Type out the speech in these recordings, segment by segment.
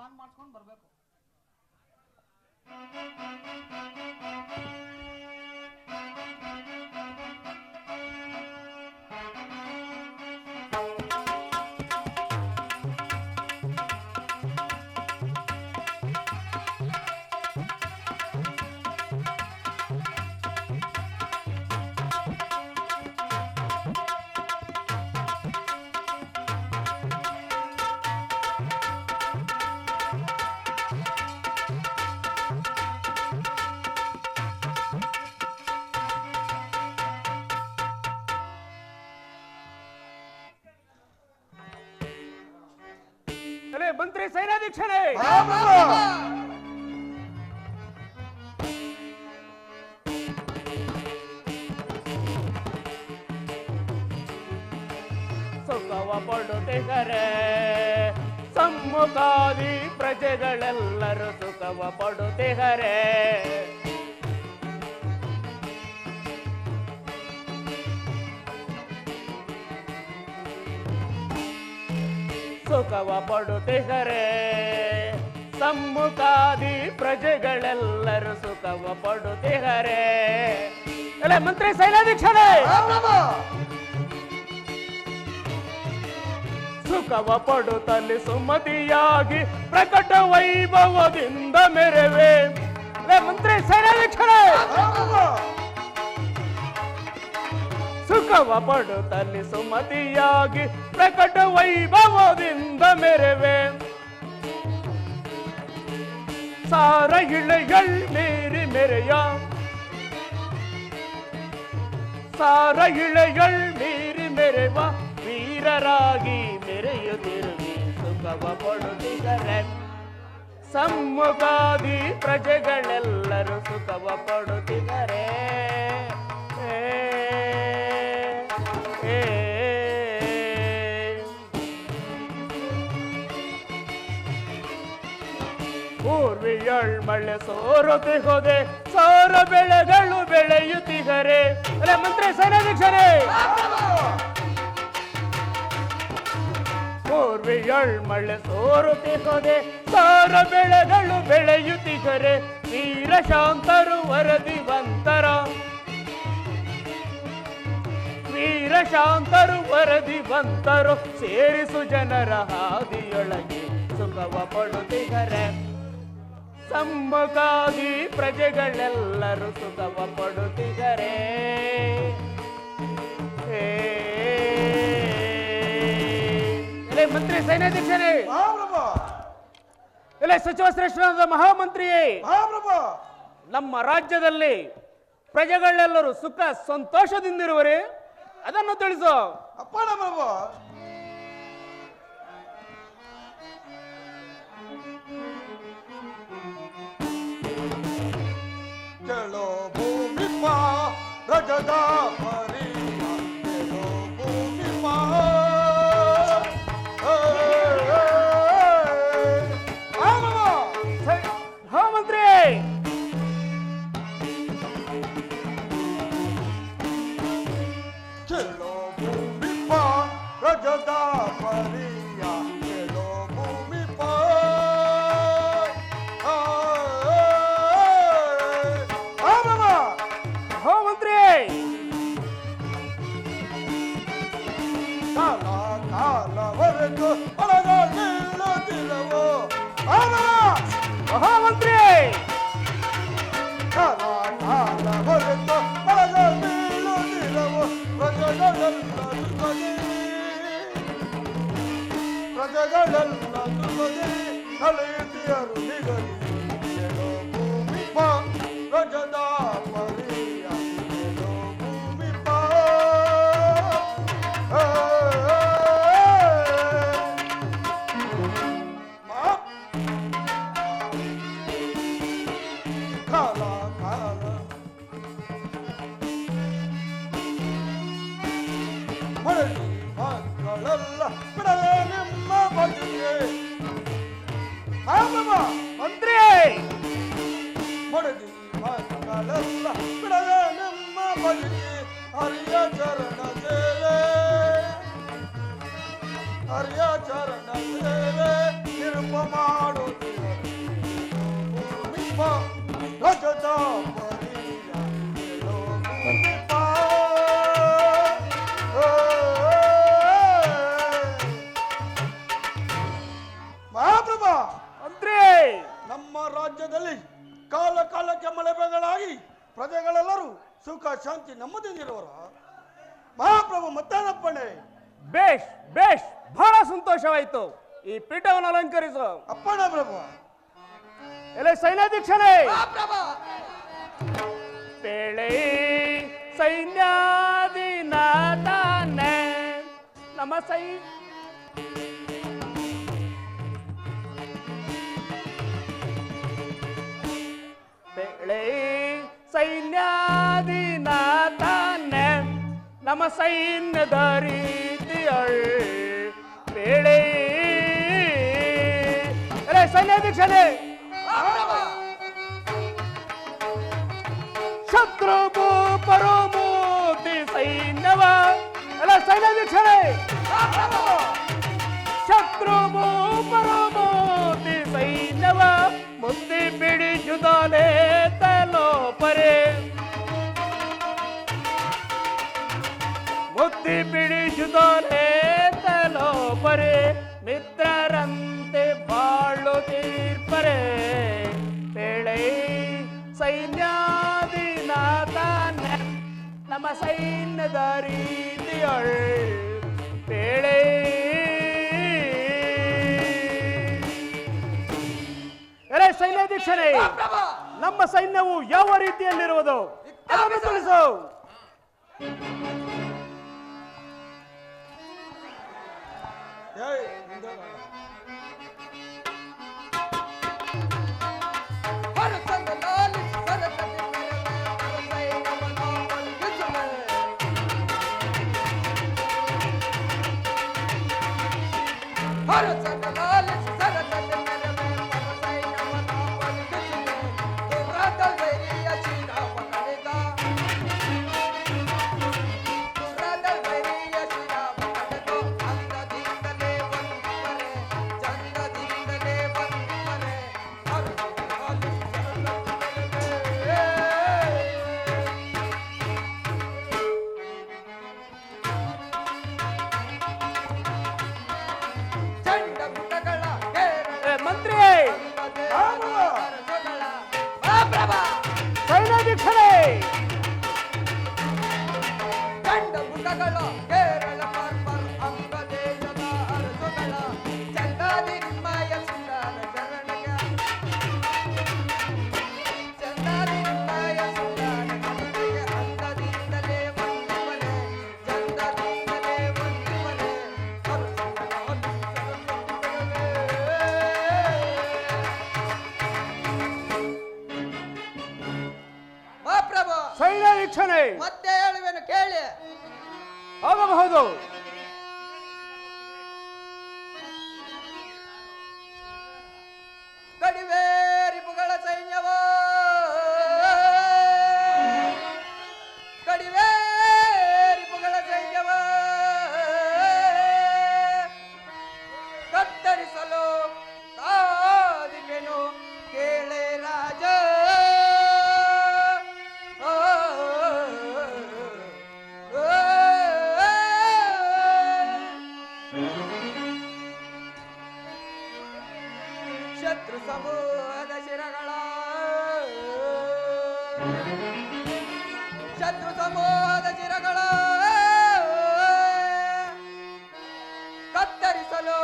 Plan ಮಾಡ್ಕೊಂಡು ಬರ್ಬೇಕು. ಮಂತ್ರಿ ಸೈನ್ಯಾಧೀಕ್ಷರೇ, ಸುಖವ ಪಡುತ್ತಿಗರೆ ಸಮ್ಮುಖಾದಿ ಪ್ರಜೆಗಳೆಲ್ಲರೂ ಸುಖವ ಪಡುತ್ತಿಗರೆ. ಸುಖವ ಪಡುತ್ತಿಗರೆ ಸಮ್ಮುಖಾದಿ ಪ್ರಜೆಗಳೆಲ್ಲರೂ ಸುಖವ ಪಡುತ್ತಿಗರೆ. ಅಲ್ಲ ಮಂತ್ರಿ ಸೈನ್ಯಾಧೀಕ್ಷರೇ, ಸುಖವ ಪಡುತ್ತಲ್ಲಿ ಸುಮತಿಯಾಗಿ ಪ್ರಕಟ ವೈಭವದಿಂದ ಮೆರವೆ. ಮಂತ್ರಿ ಸೈನ್ಯಾಧೀಕ್ಷರೇ, ಸುಖವ ಪಡುತ್ತಲ್ಲಿ ಸುಮತಿಯಾಗಿ ಪ್ರಕಟ ವೈಭವದಿಂದ ಮೆರವೆ. ಸಾರ ಇಳೆಯಳ್ ಮೇರಿ ಮೆರೆಯ, ಸಾರ ಇಳೆಯಳ್ ಮೀರಿ ಮೆರೆವ ವೀರರಾಗಿ ಮೆರೆಯುತ್ತಿರುವಿ ಸುಖವ ಪಡುತ್ತಿಗರೆ. ಸಮ್ಮುಖಾದಿ ಪ್ರಜೆಗಳೆಲ್ಲರೂ ಸುಖವ ಪಡುತ್ತಿಗರೆ. ಪೂರ್ವಿಯಳ್ ಮಳೆ ಸೋರುತ್ತಿಗೋದೆ ಸೌರ ಬೆಳೆಗಳು ಬೆಳೆಯುತ್ತಿಗರೆ. ಅಲ್ಲ ಮಂತ್ರಿ ಸೈನ್ಯಾಧೀಕ್ಷರೇ, ಪೂರ್ವಿಯಳ್ ಮಳೆ ಸೋರುತ್ತಿಗೋದೆ ಸೌರ ಬೆಳೆಗಳು ಬೆಳೆಯುತ್ತಿಗರೆ. ವೀರಶಾಂತರು ವರದಿವಂತರ, ವೀರಶಾಂತರು ವರದಿವಂತರು ಸೇರಿಸು ಜನರ ಹಾದಿಯೊಳಗೆ ಸುಖವ ಪಡುತ್ತಿಗರೆ. ಸಮ್ಮುಖಾದಿ ಪ್ರಜೆಗಳೆಲ್ಲರೂ ಸುಖವ ಪಡುತ್ತಿಗರೆ. ಮಂತ್ರಿ ಸೈನ್ಯಾಧೀಕ್ಷರೇ, ಎಲ್ಲ ಸಚಿವ ಶ್ರೇಷ್ಠರಾದ ಮಹಾಮಂತ್ರಿಯೇ, ನಮ್ಮ ರಾಜ್ಯದಲ್ಲಿ ಪ್ರಜೆಗಳೆಲ್ಲರೂ ಸುಖ ಸಂತೋಷದಿಂದಿರುವರೆ ಅದನ್ನು ತಿಳಿಸು. ಅಪ್ಪ ನಮ್ಮ ಚಲೋ ಭೂಮಿ ಪಾ ರಜದ ಮರಿ, ಚಲೋ ಭೂಮಿ ಪಾ ಮಹಾಮಂತ್ರಿ. ಚಲೋ ಭೂಮಿ ಪಾ ರಜದ ಮರಿಯ, ಚಲೋ ಭೂಮಿ ಪಾ ಮಹಾಮಂತ್ರಿ. ಕಾಲ ಕಾಲವರೆಗೂ ಒಳಗ ನಿಲ್ಲುತ್ತಿರವು ಮಹಾಮಂತ್ರಿ. ಕಾಲ ಕಾಲವರೆಗೂ ಒಳಗ ನಿಲ್ಲುತ್ತಿರವು ಪ್ರಜೆಗಳೆಲ್ಲ ಕಳೆಯುತ್ತಿಯರು ನಿಗದಿ. ಚಲೋ ಭೂಮಿ ಪಾ ರಜದ ಮರಿಯ, ಚಲೋ ಭೂಮಿ ಪಾ ಕಾಲ ಕಾಲ ಹೊರಡಿ ಮಕ್ಕಳೆಲ್ಲ ಬಿಡಲೇ ನಿಮ್ಮ ಬದುಕೆ. ಮಂತ್ರಿ, ಹೊರಡಿ ಮಕ್ಕಳೆಲ್ಲ ಬಿಡಲೇ ನಿಮ್ಮ ಬದುಕೆ. ಹರಿಯ ಚರಣ ಸೇವೆ, ಹರಿಯ ಚರಣ ಸೇವೆ, ಉಪ ಮಾಡುತ್ತಿರಲು ಭೂಮಿಪ ರಜತ ಪರಿಯ ಭೂಮಿಪ. ಮಹಾಪ್ರಭ, ಮಂತ್ರಿ ನಮ್ಮ ರಾಜ್ಯದಲ್ಲಿ ಕಾಲ ಕಾಲಕ್ಕೆ ಮಳೆ ಬೆಳೆಗಳಾಗಿ ಪ್ರಜೆಗಳೆಲ್ಲರೂ ಸುಖ ಶಾಂತಿ ನೆಮ್ಮದಿಯಿಂದಿರುವರ. ಮಹಾಪ್ರಭು ಮತ್ತೇನಪ್ಪಣೆ? ಬೇಷ್ ಬೇಷ್, ಬಹಳ ಸಂತೋಷವಾಯ್ತು. ಈ ಪೀಠವನ್ನು ಅಲಂಕರಿಸು. ಅಪ್ಪಣೆ ಪ್ರಭು. ಎಲ್ಲ ಸೈನ್ಯಾಧ್ಯಕ್ಷರೇ, ಬೇಳೆ ಸೈನ್ಯಾಧಿನಾಥನೇ ನಮ್ಮ ಬೇಳೆ ಸೈನ್ಯಾಧಿನಾಥನೇ ನಮ್ಮ ಸೈನ್ಯದ ರೀತಿಯಳ್ ಬೇಳೆ. ಎಲ್ಲ ಸೈನ್ಯಾಧ್ಯಕ್ಷರೇ, ಶತ್ರು ಪರಮೂರ್ತಿ ಸೈನ್ಯವ. ಎಲ್ಲ ಸೈನ್ಯಾಧ್ಯಕ್ಷರೇ, ಶತ್ರು ಪರಮೂರ್ತಿ ಸೈನ್ಯವ ಮುತ್ತಿ ಬಿಡಿಸುತ್ತಾನೆ ತಲೋ ಪರೆ. ಮುತ್ತಿ ಬಿಡಿಸುತ್ತಾನೆ ತಲೋ ಪರೆ. ಮಿತ್ರರಂತೆ ಬಾಳುತ್ತೀರ್ಪರೆ. ಬೇಳೆ ಸೈನ್ಯಾಧಿನಾಥನ ನಮ್ಮ ಸೈನ್ಯದ ರೀತಿಯಳ್ ಬೇಳೆ. ಎಲೆ ಸೈನ್ಯಾಧ್ಯಕ್ಷರೇ, ನಮ್ಮ ಸೈನ್ಯವು ಯಾವ ರೀತಿಯಲ್ಲಿರುವುದು ಅದನ್ನು ತಿಳಿಸು. ಸೈನ್ಯಾಧ್ಯಕ್ಷರೇ, ಚಂಡ ಮುಖಗಳ ಕೇರಳ ಪರ್ಪರ್ ಅಂಗದೇಶದ ಅರಸುಗಳ ಚಂದಾದಿನ್ಮಯ ಸುಂದರ ಚರಣಗ ಚಂದಾದಿನ್ಮಯ ಸುಂದರ ಚರಣಗೆ ಅಂದದಿಂದಲೇ ವಂದಿವನೆ ಚಂದದಿಂದಲೇ ವಂದಿವನೆ ಮಹಾಪ್ರಭು. ಸೈನ್ಯಾಧ್ಯಕ್ಷರೇ, ಮತ್ತೆ ಹೇಳುವೆನು ಕೇಳಿ. ಆಗಬಹುದು. ಕಡಿವೆ ರಿಪುಗಳ ಸೈನ್ಯವ ಕಡಿವೆ ರಿಪುಗಳ ಸೈನ್ಯವ ಕತ್ತರಿಸಲು ಕಾದಿಪೆನು ಕೇಳೆ ರಾಜ. ಶತ್ರು ಸಮೂಹದ ಶಿರಗಳ ಶತ್ರು ಸಮೂಹದ ಶಿರಗಳ ಕತ್ತರಿಸಲು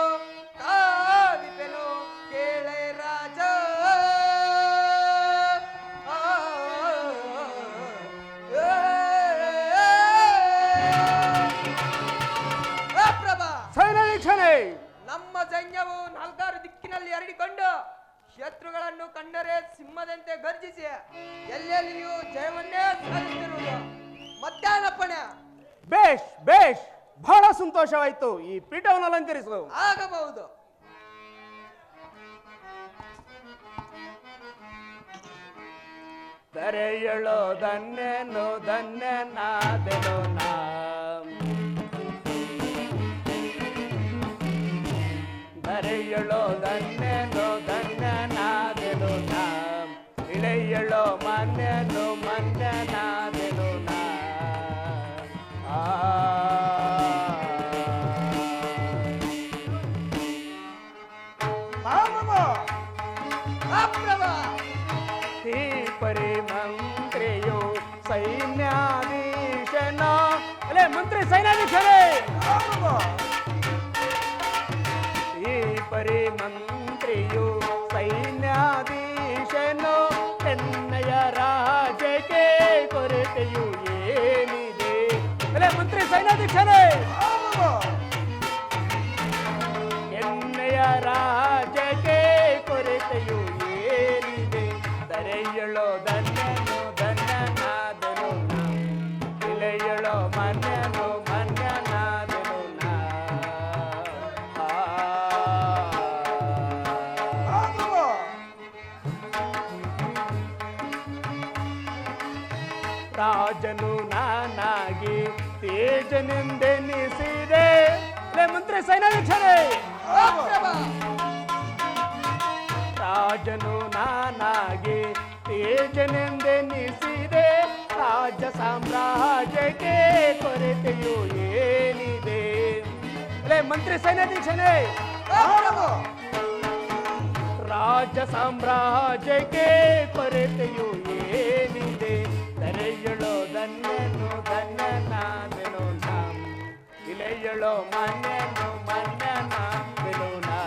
ಕಾದಿಪೆನು ಕೇಳೆ ರಾಜ. ಪ್ರಭಾ, ಸೈನ್ಯಾಧ್ಯಕ್ಷರೇ, ನಮ್ಮ ಸೈನ್ಯವು ನಾಲ್ಕಾರು ದಿಕ್ಕಿನಲ್ಲಿ ಹರಡಿಕೊಂಡು ಶತ್ರುಗಳನ್ನು ಕಂಡರೆ ಸಿಂಹದಂತೆ ಗರ್ಜಿಸಿ ಎಲ್ಲೆಲ್ಲಿಯೂ ಜಯವನ್ನೇ ಸಾಧಿಸುತ್ತಿರುವುದು. ಮಧ್ಯಾಹ್ನಪ್ಪಣೆ. ಬೇಷ್ ಬೇಷ್, ಬಹಳ ಸಂತೋಷವಾಯ್ತು. ಈ ಪೀಠವನ್ನು ಅಲಂಕರಿಸು. ಆಗಬಹುದು. ತೆರೆಯಳು ಧನ್ಯನು ಧನ್ಯನಾದೆನು ನಾ. ಧರೆಯಳು ಧನ್ಯನು ತೆರೆಯಳೋ ಮನ್ಯನು ಮನ್ಯನಾದೆನು ನಾ ಆ. ಈ ಪರಿ ಮಂತ್ರಿಯು ಸೈನ್ಯಾಧೀಶನ ಅಲ್ಲೇ ಮಂತ್ರಿ ಸೈನ್ಯಾಧೀಶರೇ ಈ ಪರಿ ಮಂತ್ರಿಯು ಸೈನ್ಯಾಧೀಶನು ಎನ್ನಯ ರಾಜಕ್ಕೆ ಕೊರತೆಯು ಏನಿದೆ ಅಲ್ಲೇ ಮಂತ್ರಿ ಸೈನ್ಯಾಧೀಶರೇ ಎನ್ನಯ ರಾಜಕ್ಕೆ ಕೊರತೆಯು ಏನಿದೆ ತರೆಯಳೋ ಧನ್ಯನು ಧನ್ಯನಾದನು ಇಲೆಯಳೋ ಮನ್ಯನು ಮನ್ಯನಾದನು ನಾ ರಾಜನು ನಾನಾಗಿ ತೇಜನೆಂದೆನಿಸಿದೆ ಮಂತ್ರಿ ಸೈನ್ಯಾಧೀಶರೇ ರಾಜನು ನಾನಾಗಿ ತೇಜನೆಂದೆನಿಸಿದೆ ರಾಜ ಸಾಮ್ರಾಜ್ಯಕ್ಕೆ ಕೊರತೆಯು ಏನಿದೆ ಮಂತ್ರಿ ಸೈನ್ಯಾಧೀಶನೇ ರಾಜ ಸಾಮ್ರಾಜ್ಯಕ್ಕೆ ಕೊರತೆಯು ಏನಿದೆ ತೆರೆಯಳೋ ಧನ್ಯನು ಧನ್ಯನಾದೆನು ನಾ ಇಲೆಯಳೋ ಮನ್ಯನು ಮನ್ಯನಾದೆನು ನಾ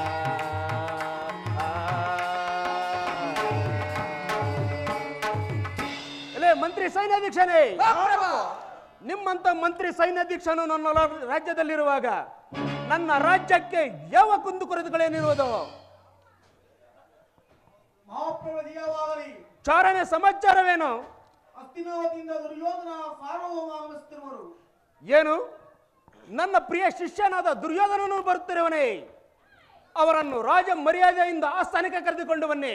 ಮಂತ್ರಿ ಸೈನ್ಯಾಧೀಶನೇ ನಿಮ್ಮಂತ ಮಂತ್ರಿ ಸೈನ್ಯಾಧೀಶನು ನನ್ನ ರಾಜ್ಯದಲ್ಲಿರುವಾಗ ನನ್ನ ರಾಜ್ಯಕ್ಕೆ ಯಾವ ಕುಂದುಕೊರತೆಗಳೇನಿರುವುದು ಚಾರನೇ ಸಮಾಚಾರವೇನು ಏನು ನನ್ನ ಪ್ರಿಯ ಶಿಷ್ಯನಾದ ದುರ್ಯೋಧನನು ಬರುತ್ತಿರುವನೇ ಅವರನ್ನು ರಾಜ ಮರ್ಯಾದೆಯಿಂದ ಆಸ್ಥಾನಕ್ಕೆ ಕರೆದುಕೊಂಡು ಬನ್ನಿ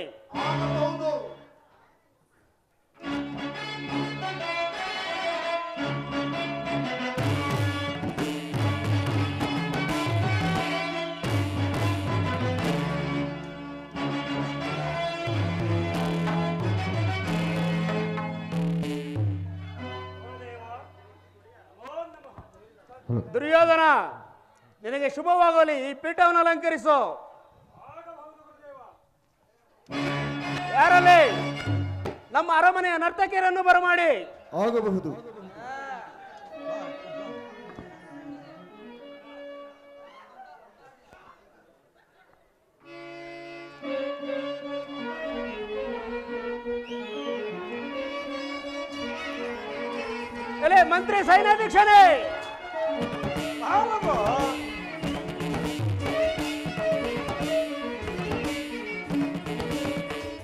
ದುರ್ಯೋಧನ ನಿನಗೆ ಶುಭವಾಗಲಿ ಈ ಪೀಠವನ್ನು ಅಲಂಕರಿಸು ಯಾರಲ್ಲಿ ನಮ್ಮ ಅರಮನೆಯ ನರ್ತಕಿಯರನ್ನು ಬರಮಾಡಿ ಆಗಬಹುದು ಮಂತ್ರಿ ಸೈನ್ಯಾಧೀಶನೇ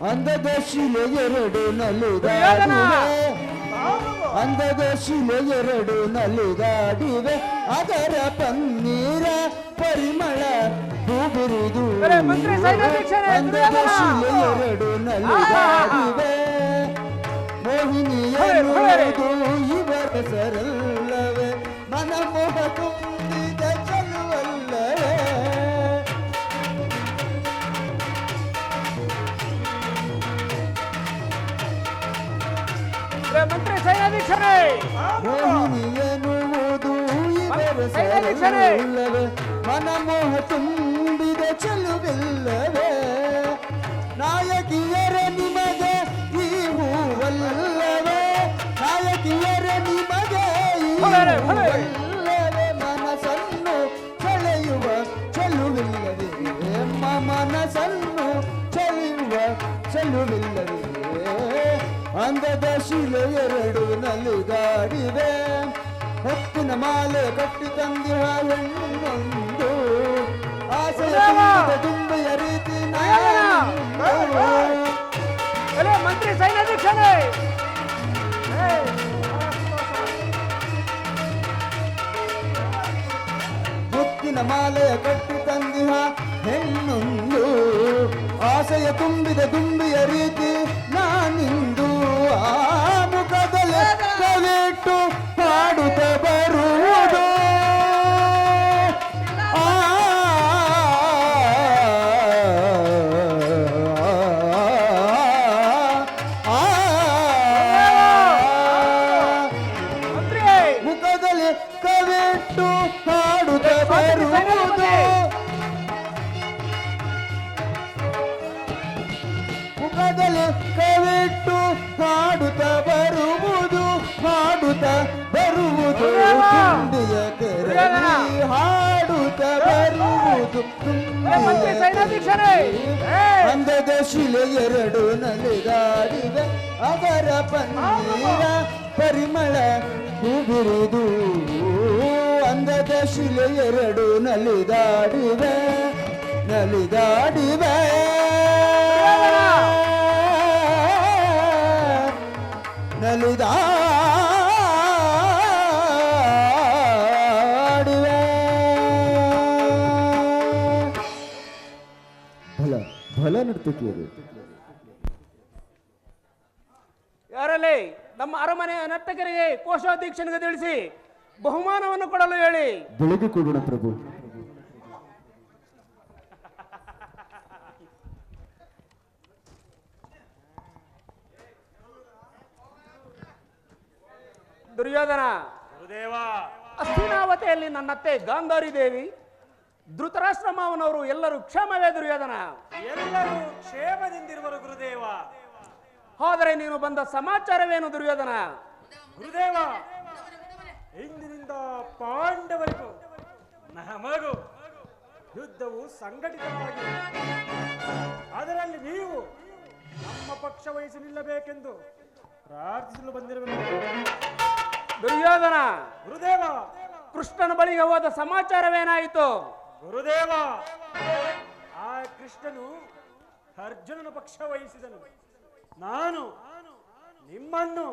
ಅಂದದ ಶಿಲೆ ಎರಡು ನಲಿದಾಡಿವೆ ಅಂದದ ಶಿಲೆ ಎರಡು ನಲಿದಾಡಿವೆ ಅದರ ಪನ್ನೀರ ಪರಿಮಳ ಹೂಬಿರಿದು ಅಂದದ ಶಿಲೆ ಎರಡು ನಲಿದಾಡಿವೆ ಮೋಹಿನಿಯರು ಇವರ ಸರಲ್ಲವೇ ಮನಮೋಹ ತುಂಬಿದ ಚಲುವಲ್ಲವೇ ಮಂತ್ರಿ ಸೈನ್ಯಾಧೀಶರೇ ಮೋಹಿನಿಯನುವುದು ಇವರ ಸರಲ್ಲವೇ ಮನಮೋಹ ತುಂಬಿದ ಚಲುವಿಲ್ಲವೇ ನಾಯಕಿಯರ ನಿಮಗೆ ಈ ಹೂವಲ್ಲವೇ ನಾಯಕಿಯರ ನಿಮಗೆ ಈ ಹೂವಲ್ಲವೇ ಮನಸ್ಸನ್ನು ಸೆಳೆಯುವ ಚೆಲುವಿಲ್ಲವೇ ಮನಸ್ಸನ್ನು ಸೆಳೆಯುವ ಚೆಲುವಿಲ್ಲವೇ ಅಂದದ ಶಿಲೆ ಎರಡು ನಲಿದಾಡಿವೆ ಹೊತ್ತಿನ ಮಾಲೆ ಕಟ್ಟಿ ತಂದಿಹ ಹೆಣ್ಣೊಂದು ಆಸೆಯ ತುಂಬೆಯ ರೀತಿ ಮಂತ್ರಿ ಸೈನ್ಯಾಧೀಶನೇ ಹೊತ್ತಿನ ಮಾಲೆಯ ಕಟ್ಟಿ ತಂದಿಹ ಹೆಣ್ಣೊಂದು ಆಸೆಯ ತುಂಬಿದ ತುಂಬಿಯ ರೀತಿ ನಾನಿಂದು ಆ ಮುಖದಲ್ಲಿ ಕವಿಟ್ಟು ಹಾಡುತ್ತ ಬರುವುದು ಆ ಮನವಿಟ್ಟು ಹಾಡುತ್ತ ಬರುವುದು ತುಂಬಿಯ ಕೆರಳಿ ಹಾಡುತ್ತ ಬರುವುದು ಅಂದದ ಶಿಲೆ ಎರಡು ನಲಿದಾಡಿವೆ ಅವರ ಪನ್ನೀರ ಪರಿಮಳ ಹೂಬಿರುವುದು ಅಂದದ ಶಿಲೆ ಎರಡು ನಲಿದಾಡಿವೆ ಭಲ ನರ್ತಕಿಯರು. ಯಾರಲ್ಲಿ ನಮ್ಮ ಅರಮನೆಯ ನರ್ತಕರಿಗೆ ಕೋಶಾಧ್ಯಕ್ಷನಿಗೆ ತಿಳಿಸಿ ಬಹುಮಾನವನ್ನು ಕೊಡಲು ಹೇಳಿ. ಬೆಳಗ್ಗೆ ಕೊಡೋಣ ಪ್ರಭು. ದುರ್ಯೋಧನ, ಹಸ್ತಿನಾವತಿಯಲ್ಲಿ ನನ್ನತ್ತೆ ಗಾಂಧಾರಿ ದೇವಿ, ಧೃತರಾಷ್ಟ್ರ ಮಾವನವರು ಎಲ್ಲರೂ ಕ್ಷೇಮವೇ ದುರ್ಯೋಧನ? ಎಲ್ಲರೂ ಕ್ಷೇಮದಿಂದಿರುವರು ಗುರುದೇವ. ಆದರೆ ನೀನು ಬಂದ ಸಮಾಚಾರವೇನು ದುರ್ಯೋಧನ? ಗುರುದೇವ, ಇಂದಿನಿಂದ ಪಾಂಡವರಿಗೂ ನಮಗೂ ಯುದ್ಧವು ಸಂಘಟಿತವಾಗಿದೆ. ಅದರಲ್ಲಿ ನೀವು ನಮ್ಮ ಪಕ್ಷ ವಹಿಸಿ ನಿಲ್ಲಬೇಕೆಂದು ಪ್ರಾರ್ಥಿಸಲು ಬಂದಿರಬೇಕು. ದುರ್ಯೋಧನ, ಗುರುದೇವ, ಕೃಷ್ಣನ ಬಳಿಗೆ ಹೋದ ಸಮಾಚಾರವೇನಾಯಿತು? ಗುರುದೇವ, ಆ ಕೃಷ್ಣನು ಅರ್ಜುನನ ಪಕ್ಷ ವಹಿಸಿದನು. ನಾನು ನಿಮ್ಮನ್ನು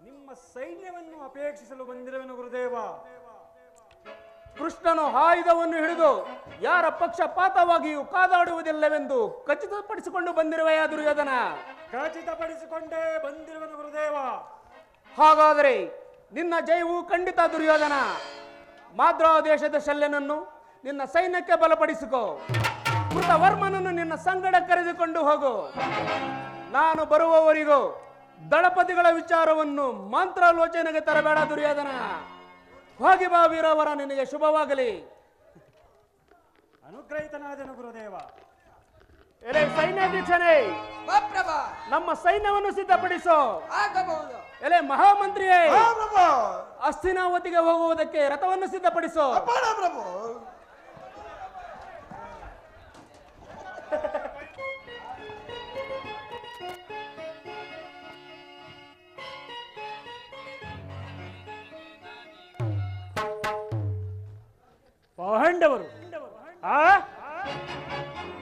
ನಿಮ್ಮ ಸೈನ್ಯವನ್ನು ಅಪೇಕ್ಷಿಸಲು ಬಂದಿರುವೆನು ಗುರುದೇವ. ಕೃಷ್ಣನು ಆಯುಧವನ್ನು ಹಿಡಿದು ಯಾರ ಪಕ್ಷಪಾತವಾಗಿಯೂ ಕಾದಾಡುವುದಿಲ್ಲವೆಂದು ಖಚಿತಪಡಿಸಿಕೊಂಡು ಬಂದಿರುವೆಯ ದುರ್ಯೋಧನ? ಖಚಿತಪಡಿಸಿಕೊಂಡೇ ಬಂದಿರುವೆನು ಗುರುದೇವ. ಹಾಗಾದರೆ ನಿನ್ನ ಜಯವು ಖಂಡಿತ ದುರ್ಯೋಧನ. ಮಾದ್ರಾ ದೇಶದ ಶಲ್ಯನನ್ನು ನಿನ್ನ ಸೈನ್ಯಕ್ಕೆ ಬಲಪಡಿಸಿಕೋ. ಕೃತವರ್ಮನನ್ನು ನಿನ್ನ ಸಂಗಡ ಕರೆದುಕೊಂಡು ಹೋಗು. ನಾನು ಬರುವವರಿಗೂ ದಳಪತಿಗಳ ವಿಚಾರವನ್ನು ಮಂತ್ರಾಲೋಚನೆಗೆ ತರಬೇಡ ದುರ್ಯೋಧನ. ಹೋಗಿ ಬಾ ವೀರವರ, ನಿನಗೆ ಶುಭವಾಗಲಿ. ಅನುಗ್ರಹಿತನಾದನು ಗುರುದೇವ. ಎಲೆ ಸೈನ್ಯಾಧ್ಯಕ್ಷನೇ, ನಮ್ಮ ಸೈನ್ಯವನ್ನು ಸಿದ್ಧಪಡಿಸೋ. ಆಗಬಹುದು. ಎಲೆ ಮಹಾಮಂತ್ರಿಯೇ, ಪ್ರಭು. ಹಸ್ತಿನಾವತಿಗೆ ಹೋಗುವುದಕ್ಕೆ ರಥವನ್ನು ಸಿದ್ಧಪಡಿಸೋ. ಪ್ರಭು. ಪಾಂಡವರು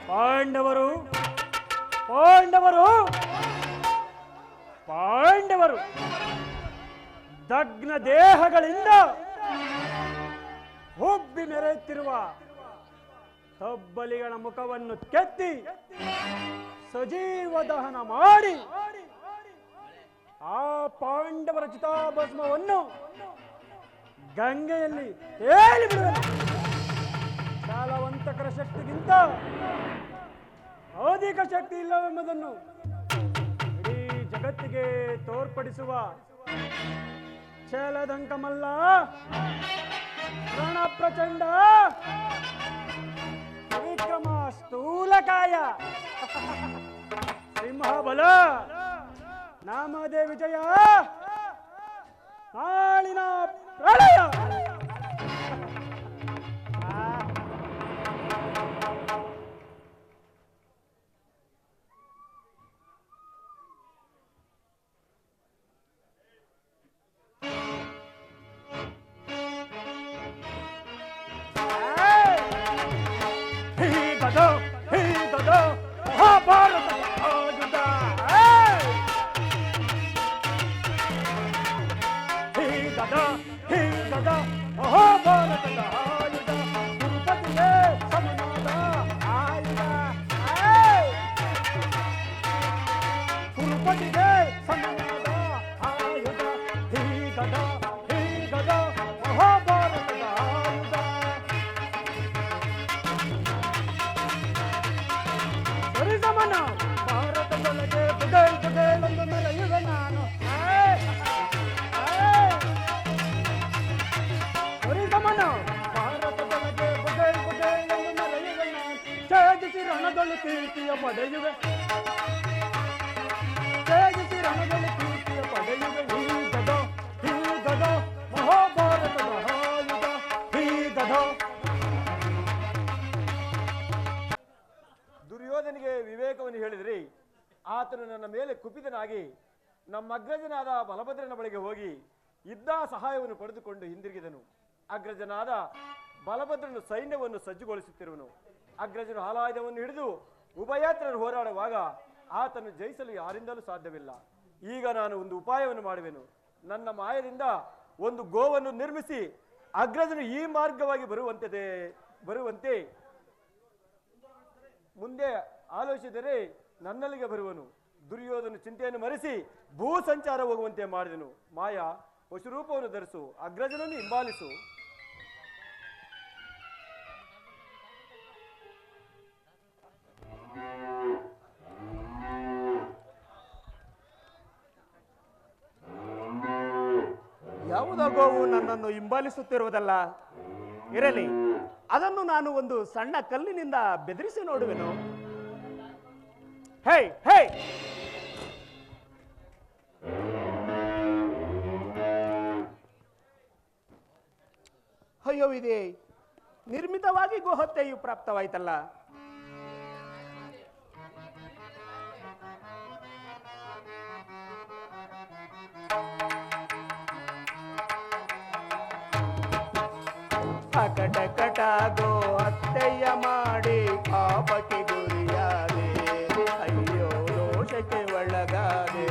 ಪಾಂಡವರು ಪಾಂಡವರು ಪಾಂಡವರು ದಗ್ನ ದೇಹಗಳಿಂದ ಹುಬ್ಬಿ ಮೆರೆಯುತ್ತಿರುವ ತಬ್ಬಲಿಗಳ ಮುಖವನ್ನು ಕೆತ್ತಿ ಸಜೀವ ದಹನ ಮಾಡಿ ಆ ಪಾಂಡವರ ಚಿತಾಭಸ್ಮವನ್ನು ಗಂಗೆಯಲ್ಲಿ ತೇಲಿ ಬಿಡುವೆನು. ಶಾಲವಂತಕರ ಶಕ್ತಿಗಿಂತ ಅಧಿಕ ಶಕ್ತಿ ಇಲ್ಲವೆಂಬುದನ್ನು ಇಡೀ ಜಗತ್ತಿಗೆ ತೋರ್ಪಡಿಸುವ ಛಲದಂಕಮಲ್ಲ ರಣ ಪ್ರಚಂಡ ವಿಕ್ರಮ ಸ್ಥೂಲಕಾಯ ಸಿಂಹಬಲ ನಾಮದೇ ವಿಜಯ ನಾಳಿನ ಪ್ರಳಯ. ಹೀಗದ ಮಹಾಭಾರತ ಆಯುಧ. ಹೀಗದ ಮಹಾಭಾರತದ ಆಯುಧ. ಗುರುಪತಿಗೆ ಸಮನಾದ ಆಯುಧ. ಗುರುಪತಿಗೆ ಸಮನಾದ ಆಯುಧ. ಹೀಗದ ಮಹಾಭಾರತದ ಆಯುಧ. ಸರಿಸಮನ ಭಾರತದೊಳಗೆ ಬುಗೇಳೊಂದು ಮೆರೆಯುವೆ ನಾನು. ಸರಿಸಮನ ಭಾರತದೊಳಗೆ ಬುಗೇಳೊಂದು ಮೆರೆಯುವೆ ನಾನು. ಛೇದಿಸಿ ರಣದೊಳು ಕೀರ್ತಿಯ ಪಡೆಯುವೆ. ನನ್ನ ಮೇಲೆ ಕುಪಿತನಾಗಿ ನಮ್ಮ ಅಗ್ರಜನಾದ ಬಲಭದ್ರನ ಬಳಿಗೆ ಹೋಗಿ ಇದ್ದ ಸಹಾಯವನ್ನು ಪಡೆದುಕೊಂಡು ಹಿಂದಿರುಗಿದನು. ಅಗ್ರಜನಾದ ಬಲಭದ್ರನು ಸೈನ್ಯವನ್ನು ಸಜ್ಜುಗೊಳಿಸುತ್ತಿರುವನು. ಅಗ್ರಜನು ಹಾಲಾಯುಧವನ್ನು ಹಿಡಿದು ಉಭಯತ್ರರು ಹೋರಾಡುವಾಗ ಆತನು ಜಯಿಸಲು ಯಾರಿಂದಲೂ ಸಾಧ್ಯವಿಲ್ಲ. ಈಗ ನಾನು ಒಂದು ಉಪಾಯವನ್ನು ಮಾಡುವೆನು. ನನ್ನ ಮಾಯದಿಂದ ಒಂದು ಗೋವನ್ನು ನಿರ್ಮಿಸಿ ಅಗ್ರಜನು ಈ ಮಾರ್ಗವಾಗಿ ಬರುವಂತೆ ಮುಂದೆ ಆಲೋಚಿಸಿದರೆ ನನ್ನಲ್ಲಿಗೆ ಬರುವನು. ದುರ್ಯೋಧನ ಚಿಂತೆಯನ್ನು ಮರೆಸಿ ಭೂ ಸಂಚಾರ ಹೋಗುವಂತೆ ಮಾಡಿದನು. ಮಾಯ ಪಶುರೂಪವನ್ನು ಧರಿಸು, ಅಗ್ರಜನನ್ನು ಹಿಂಬಾಲಿಸು. ಯಾವುದೋ ಗೋವು ನನ್ನನ್ನು ಹಿಂಬಾಲಿಸುತ್ತಿರುವುದಲ್ಲ. ಇರಲಿ, ಅದನ್ನು ನಾನು ಒಂದು ಸಣ್ಣ ಕಲ್ಲಿನಿಂದ ಬೆದರಿಸಿ ನೋಡುವೆನು. ಹೇ ಹೇ, ಅಯ್ಯೋ, ಇದೆ ನಿರ್ಮಿತವಾಗಿ ಗೋಹತ್ಯೆಯು ಪ್ರಾಪ್ತವಾಯ್ತಲ್ಲ. ಅಕಟ ಕಟ ಗೋಹತ್ಯೆಯ ಮಾಡಿ ಪಾಪಕ್ಕೆ ಗುರಿಯಾದೆ, ಅಯ್ಯೋ ದೋಷಕ್ಕೆ ಒಳಗಾದೆ.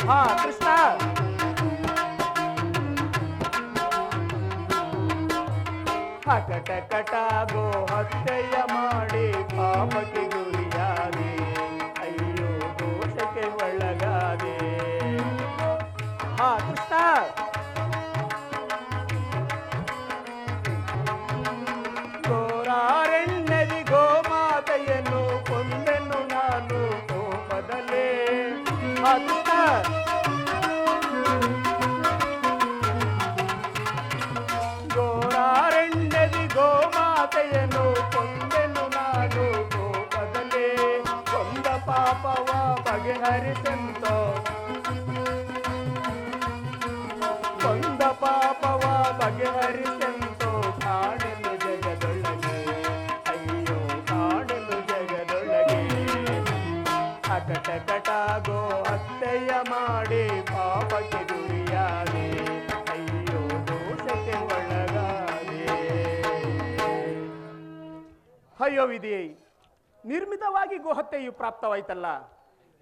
ಹಾ ಕೃಷ್ಣ, ಅಕಟ ಕಟ ಗೋಹತ್ಯೆಯ ಮಾಡಿ ಪಾಪಕ್ಕೆ ಗುರಿಯಾದೆ, ಅಯ್ಯೋ ದೋಷಕ್ಕೆ ಒಳಗಾದೆ. ಹಾ ಕೃಷ್ಣ, ಗೋರಾರೆಣ್ಣದಿ ಗೋಮಾತೆಯನ್ನು ಕೊಂದೆನು ನಾನು ಕೋಪದಲ್ಲೇ. ಹಾ ಕೃಷ್ಣ, ಗೋರಾರೆಣ್ಣದಿ ಗೋಮಾತೆಯನ್ನು ಕೊಂದೆನು ನಾನು ಕೋಪದಲ್ಲೇ. ಕೊಂದ ಪಾಪವ ಬಗೆಹರಿಸೆಂತೋ, ಕೊಂದ ಪಾಪವ ಬಗೆಹರಿಸೆಂತೋ ಕಾಣಲು ಜಗದೊಳಗೆ, ಅಯ್ಯೋ ಕಾಣಲು ಜಗದೊಳಗೆ. ಅಕಟ ಕಟ ಗೋಹತ್ಯೆಯ ಮಾಡಿ ಪಾಪಕ್ಕೆ ಗುರಿಯಾದೆ, ಅಯ್ಯೋ ದೋಷಕ್ಕೆ ಒಳಗಾದೆ. ಅಯ್ಯೋ ವಿಧಿಯೇ, ನಿರ್ಮಿತವಾಗಿ ಗೋಹತ್ಯೆಯು ಪ್ರಾಪ್ತವಾಯ್ತಲ್ಲ.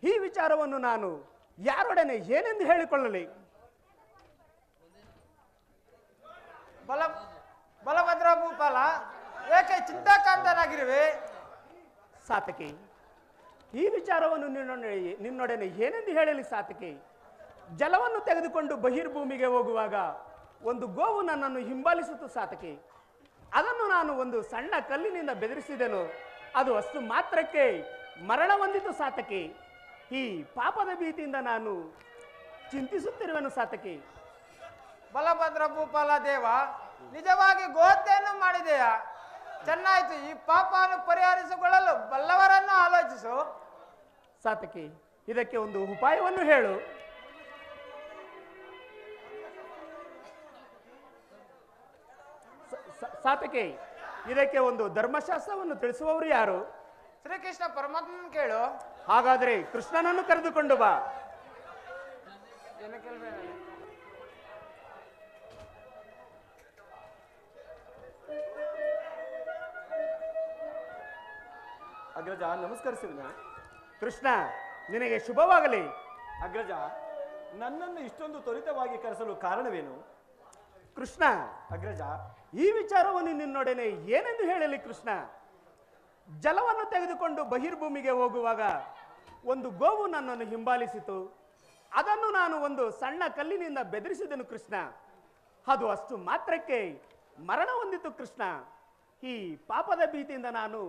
ಈ ವಿಚಾರವನ್ನು ನಾನು ಯಾರೊಡನೆ ಏನೆಂದು ಹೇಳಿಕೊಳ್ಳಲಿ? ಬಲಭದ್ರ ಭೂಪಾಲ, ಏಕೆ ಚಿಂತಾಕಾಂತನಾಗಿರುವೆ? ಸಾತಕಿ, ಈ ವಿಚಾರವನ್ನು ನಿನ್ನೊಡನೆ ಏನೆಂದು ಹೇಳಲಿ ಸಾತಕಿ? ಜಲವನ್ನು ತೆಗೆದುಕೊಂಡು ಬಹಿರ್ಭೂಮಿಗೆ ಹೋಗುವಾಗ ಒಂದು ಗೋವು ನನ್ನನ್ನು ಹಿಂಬಾಲಿಸಿತು ಸಾತಕಿ. ಅದನ್ನು ನಾನು ಒಂದು ಸಣ್ಣ ಕಲ್ಲಿನಿಂದ ಬೆದರಿಸಿದೆನು. ಅದು ಅಷ್ಟು ಮಾತ್ರಕ್ಕೆ ಮರಣ ಹೊಂದಿತು ಸಾತಕಿ. ಈ ಪಾಪದ ಭೀತಿಯಿಂದ ನಾನು ಚಿಂತಿಸುತ್ತಿರುವೆನು ಸಾತಕಿ. ಬಲಭದ್ರ ಭೂಪಾಲ ದೇವ, ನಿಜವಾಗಿ ಗೋಹತ್ಯೆಯನ್ನು ಮಾಡಿದೆಯಾ? ಚೆನ್ನಾಯ್ತು. ಈ ಪಾಪವನ್ನು ಪರಿಹರಿಸಿಕೊಳ್ಳಲು ಬಲ್ಲವರನ್ನು ಆಲೋಚಿಸು. ಸಾತಕಿ, ಇದಕ್ಕೆ ಒಂದು ಉಪಾಯವನ್ನು ಹೇಳು. ಸಾತಕಿ, ಇದಕ್ಕೆ ಒಂದು ಧರ್ಮಶಾಸ್ತ್ರವನ್ನು ತಿಳಿಸುವವರು ಯಾರು? ಶ್ರೀಕೃಷ್ಣ ಪರಮಾತ್ಮನ ಕೇಳು. ಹಾಗಾದರೆ ಕೃಷ್ಣನನ್ನು ಕರೆದುಕೊಂಡು ಬಾ. ಏನು ಕೇಳ್ಬೇಡ. ಅಗ್ರಜ ನಮಸ್ಕರಿಸಿದ. ಕೃಷ್ಣ, ನಿನಗೆ ಶುಭವಾಗಲಿ. ಅಗ್ರಜ, ನನ್ನನ್ನು ಇಷ್ಟೊಂದು ತ್ವರಿತವಾಗಿ ಕರೆಸಲು ಕಾರಣವೇನು? ಕೃಷ್ಣ, ಅಗ್ರಜ, ಈ ವಿಚಾರವನ್ನು ನಿನ್ನೊಡನೆ ಏನೆಂದು ಹೇಳಲಿ ಕೃಷ್ಣ? ಜಲವನ್ನು ತೆಗೆದುಕೊಂಡು ಬಹಿರ್ಭೂಮಿಗೆ ಹೋಗುವಾಗ ಒಂದು ಗೋವು ನನ್ನನ್ನು ಹಿಂಬಾಲಿಸಿತು. ಅದನ್ನು ನಾನು ಒಂದು ಸಣ್ಣ ಕಲ್ಲಿನಿಂದ ಬೆದರಿಸಿದೆನು ಕೃಷ್ಣ. ಅದು ಅಷ್ಟು ಮಾತ್ರಕ್ಕೆ ಮರಣ ಹೊಂದಿತು ಕೃಷ್ಣ. ಈ ಪಾಪದ ಭೀತಿಯಿಂದ ನಾನು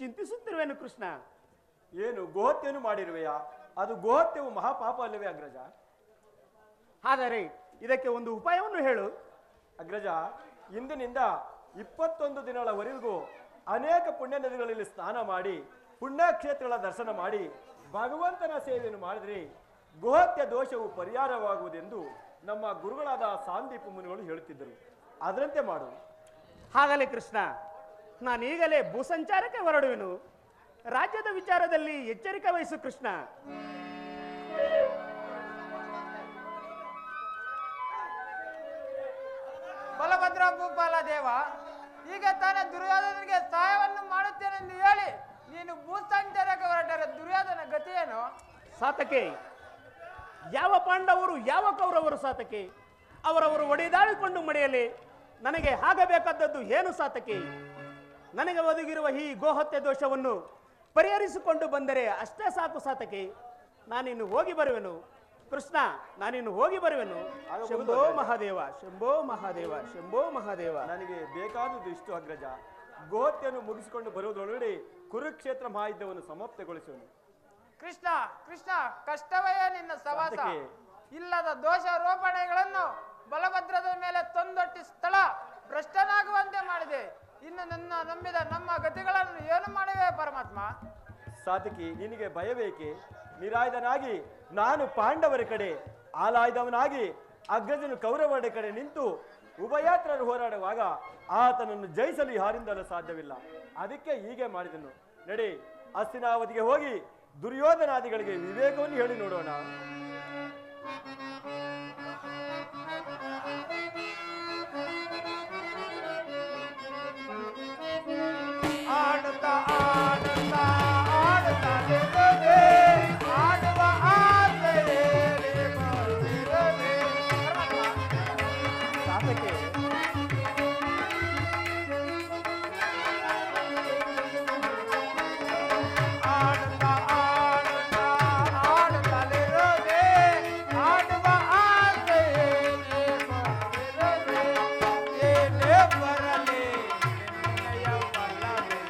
ಚಿಂತಿಸುತ್ತಿರುವೆನು ಕೃಷ್ಣ. ಏನು ಗೋಹತ್ಯೆಯನ್ನು ಮಾಡಿರುವೆಯಾ? ಅದು ಗೋಹತ್ಯವು ಮಹಾಪಾಪ ಅಲ್ಲವೇ ಅಗ್ರಜ? ಆದರೆ ಇದಕ್ಕೆ ಒಂದು ಉಪಾಯವನ್ನು ಹೇಳು. ಅಗ್ರಜ, ಇಂದಿನಿಂದ 21 ದಿನಗಳವರೆಗೂ ಅನೇಕ ಪುಣ್ಯ ನದಿಗಳಲ್ಲಿ ಸ್ನಾನ ಮಾಡಿ ಪುಣ್ಯಕ್ಷೇತ್ರಗಳ ದರ್ಶನ ಮಾಡಿ ಭಗವಂತನ ಸೇವೆಯನ್ನು ಮಾಡಿದರೆ ಗೋಹತ್ಯ ದೋಷವು ಪರಿಹಾರವಾಗುವುದೆಂದು ನಮ್ಮ ಗುರುಗಳಾದ ಸಾಂದೀಪ ಮುನಿಗಳು ಹೇಳುತ್ತಿದ್ದರು. ಅದರಂತೆ ಮಾಡು. ಹಾಗಲೇ ಕೃಷ್ಣ, ನಾನೀಗಲೇ ಭೂಸಂಚಾರಕ್ಕೆ ಹೊರಡುವೆನು. ರಾಜ್ಯದ ವಿಚಾರದಲ್ಲಿ ಎಚ್ಚರಿಕೆ ವಹಿಸು ಕೃಷ್ಣ. ಬಲಭದ್ರ ಭೂಪಾಲ ದೇವ, ಈಗ ತಾನೇ ದುರ್ಯೋಧನಿಗೆ ಸಹಾಯವನ್ನು ಮಾಡುತ್ತೇನೆಂದು ಹೇಳಿ ನೀನು ಭೂಸಂಚಾರಕ್ಕೆ ಹೊರಟರೆ ದುರ್ಯೋಧನ ಗತಿಯೇನು? ಸಾತಕೆ, ಯಾವ ಪಾಂಡವರು ಯಾವ ಕೌರವರು ಸಾತಕೆ? ಅವರವರು ಒಡೆದಾಡಿಕೊಂಡು ಮಡಿಯಲಿ. ನನಗೆ ಆಗಬೇಕಾದದ್ದು ಏನು ಸಾತಕೆ? ನನಗೆ ಒದಗಿರುವ ಈ ಗೋಹತ್ಯೆ ದೋಷವನ್ನು ಪರಿಹರಿಸಿಕೊಂಡು ಬಂದರೆ ಅಷ್ಟೇ ಸಾಕು ಸಾತಕೆ. ನಾನಿನ್ನು ಹೋಗಿ ಬರುವೆನು ಕೃಷ್ಣ, ನಾನಿನ್ನು ಹೋಗಿ ಬರುವೆನು. ಶಂಭೋ ಮಹಾದೇವ, ಶಂಭೋ ಮಹಾದೇವ, ಶಂಭೋ ಮಹಾದೇವ. ನನಗೆ ಬೇಕಾದದ್ದು ಇಷ್ಟು ಅಗ್ರಜ. ಗೋಹತ್ಯೆಯನ್ನು ಮುಗಿಸಿಕೊಂಡು ಬರುವುದರೊಳಗಡೆ ಕುರುಕ್ಷೇತ್ರ ಮಹಾಯುದ್ಧವನ್ನು ಸಮಾಪ್ತಗೊಳಿಸುವನು. ಕೃಷ್ಣ ಕೃಷ್ಣ, ಕಷ್ಟವೇ ನಿನ್ನ ಸವಾಸ. ಸಾತಕೆ. ಇಲ್ಲದ ದೋಷಾರೋಪಣೆಗಳನ್ನು ಬಲಭದ್ರದ ಮೇಲೆ ತಂದೊಟ್ಟಿ ಸ್ಥಳ ಭ್ರಷ್ಟನಾಗುವಂತೆ ಮಾಡಿದೆ. ಇನ್ನು ನನ್ನ ನಂಬಿದ ನಮ್ಮ ಗತಿಗಳನ್ನು ಏನು ಮಾಡುವೆ ಪರಮಾತ್ಮ? ಸಾತಕಿ, ನಿನಗೆ ಭಯಬೇಕೆ? ನಿರಾಯುಧನಾಗಿ ನಾನು ಪಾಂಡವರ ಕಡೆ, ಆಲಾಯ್ದವನಾಗಿ ಅಗ್ರಜನು ಕೌರವರ ಕಡೆ ನಿಂತು ಉಭಯಾತ್ರರು ಹೋರಾಡುವಾಗ ಆತನನ್ನು ಜಯಿಸಲು ಯಾರಿಂದಲೂ ಸಾಧ್ಯವಿಲ್ಲ. ಅದಕ್ಕೆ ಹೀಗೆ ಮಾಡಿದನು. ನಡೆ, ಹಸ್ತಿನಾವತಿಗೆ ಹೋಗಿ ದುರ್ಯೋಧನಾದಿಗಳಿಗೆ ವಿವೇಕವನ್ನು ಹೇಳಿ ನೋಡೋಣ. ಆಡುತ್ತಾ ಆಡುತ್ತಾ ಆಡುತ್ತಾ ನಿಲ್ಲದೆ, ಆಡುವ ಆಸೆಯಲ್ಲಿ ಬಂದಿರದೆ. ಸಾತಕೆ, ಆಡುತ್ತಾ ಆಡುತ್ತಾ ಆಡುತ್ತಲಿರದೆ, ಆಡುವ ಆಸೆಯಲ್ಲಿ ಬಂದಿರದೆ. ಏನೇ ಬರಲಿ ನಿನ್ನಯ ಬಲ್ಲವೇ,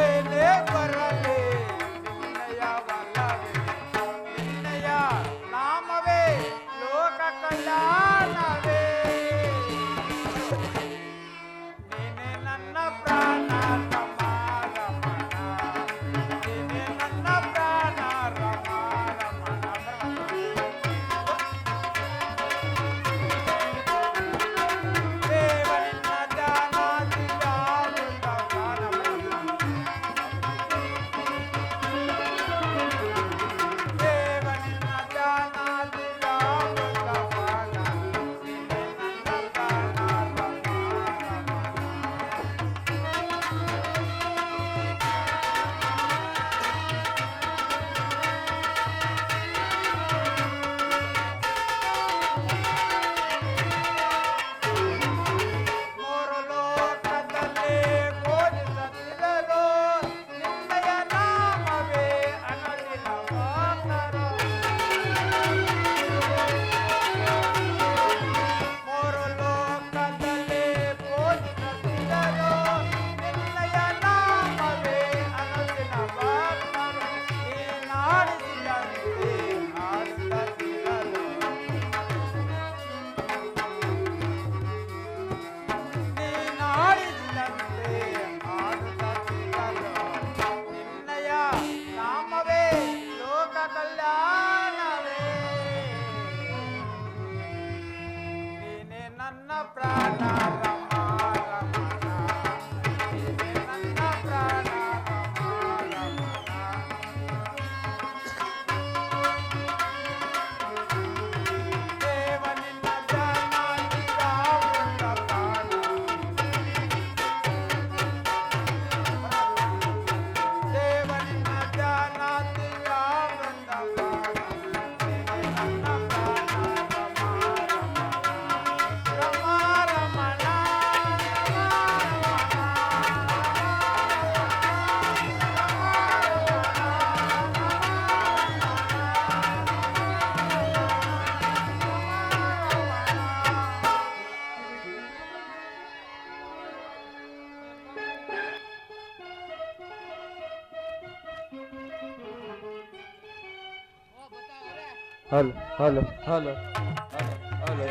ಏನೇ ಬರಲಿ ನಿನ್ನಯ ಬಲ್ಲವೇ. ನಿನ್ನಯ ನಾಮವೇ ಲೋಕ ಕಲ್ಯಾಣವೇ. ನೀನೆ ನನ್ನ ಪ್ರಾಣ ರಮ ರಮಣ, ನೀನೆ ನನ್ನ ಪ್ರಾಣ ರಮ ರಮಣ. ದೇವನಿನ್ನ ಧ್ಯಾನಾದಿಯ ವೃಂದವನ. ದೇವನಿನ್ನ ಧ್ಯಾನಾದಿಯ ವೃಂದವನ, ನೀನೆ ನನ್ನ ಪ್ರಾಣ ರಮ ರಮಣ. ಮೂರು ಲೋಕದಲ್ಲಿ ಬೋಧಿಸುತ್ತಿದ್ದರು, ನಿನ್ನಯ ನಾಮವೇ ಅನಲಿನ ಭಕ್ತರು. ಮೂರು ಲೋಕದಲ್ಲಿ ಬೋಧಿಸುತ್ತಿದ್ದರು, ನಿನ್ನಯ ನಾಮವೇ ಅನಲಿನ ಭಕ್ತರು. ನೀನಾಡಿಸಿದಂತೆ ಆಡುತ್ತಿರಲು, ನೀನಾಡಿಸಿದಂತೆ ಆಡುತ್ತಿರಲು. ನಿನ್ನಯ ನಾಮವೇ ಲೋಕ ಕಲ್ಯಾಣವೇ. ನೀನೆ ನನ್ನ ಪ್ರಾಣ ರಮ ರಮಣ, ನೀನೆ ನನ್ನ ಪ್ರಾಣ ರಮ ರಮಣ. ದೇವನಿನ್ನ ಧ್ಯಾನಾದಿಯ ವೃಂದವನ, ದೇವನಿನ್ನ ಧ್ಯಾನಾದಿಯ ವೃಂದವನ. ನೀನೆ ನನ್ನ ಪ್ರಾಣ ರಮ ರಮಣ, ಹಲೋ ಹಲೋ ಹಲೋ ಹಲೋ.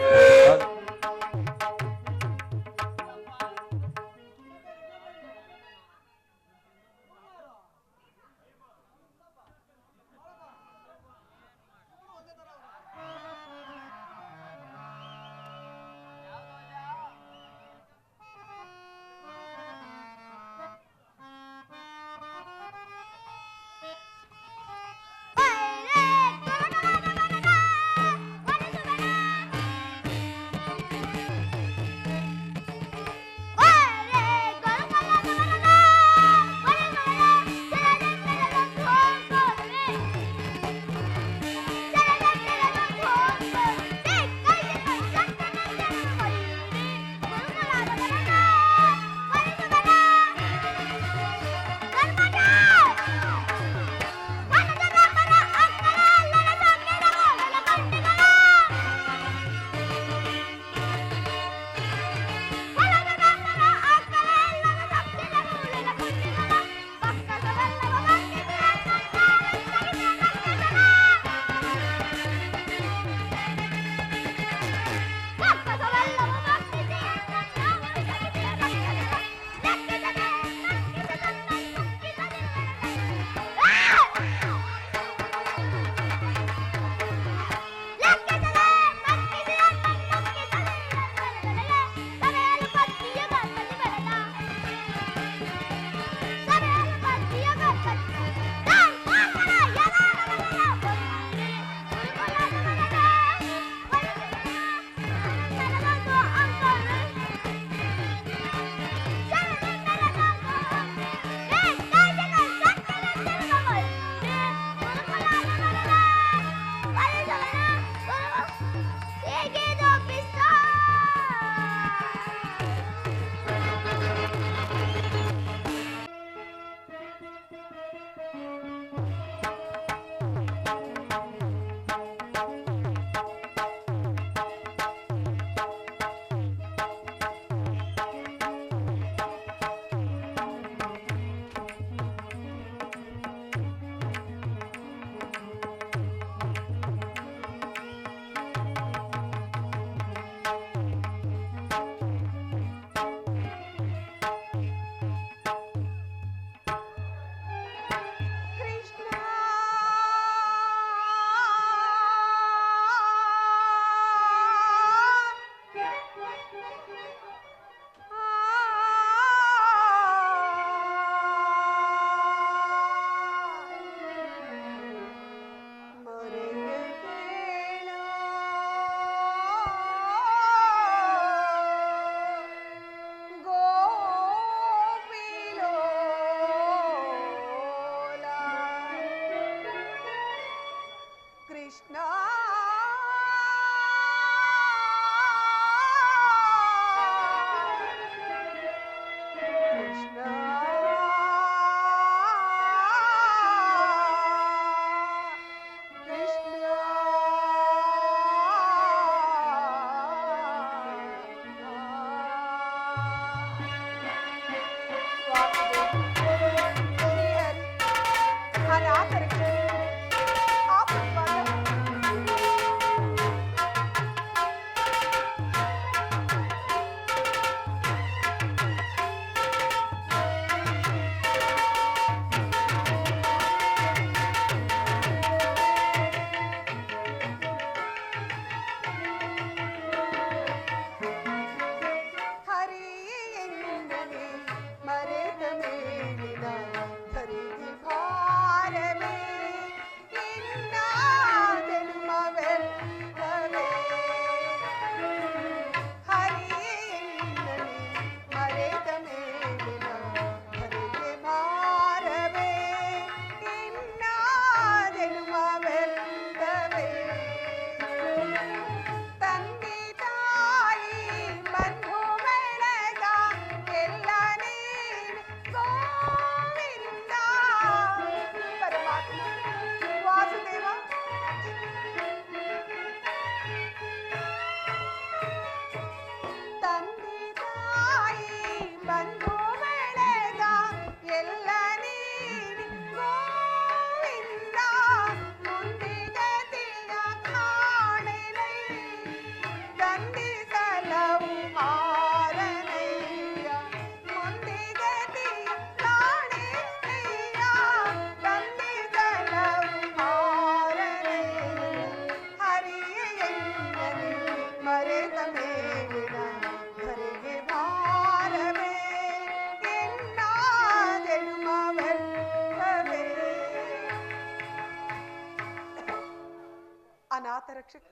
ಅನಾಥ ರಕ್ಷಕ,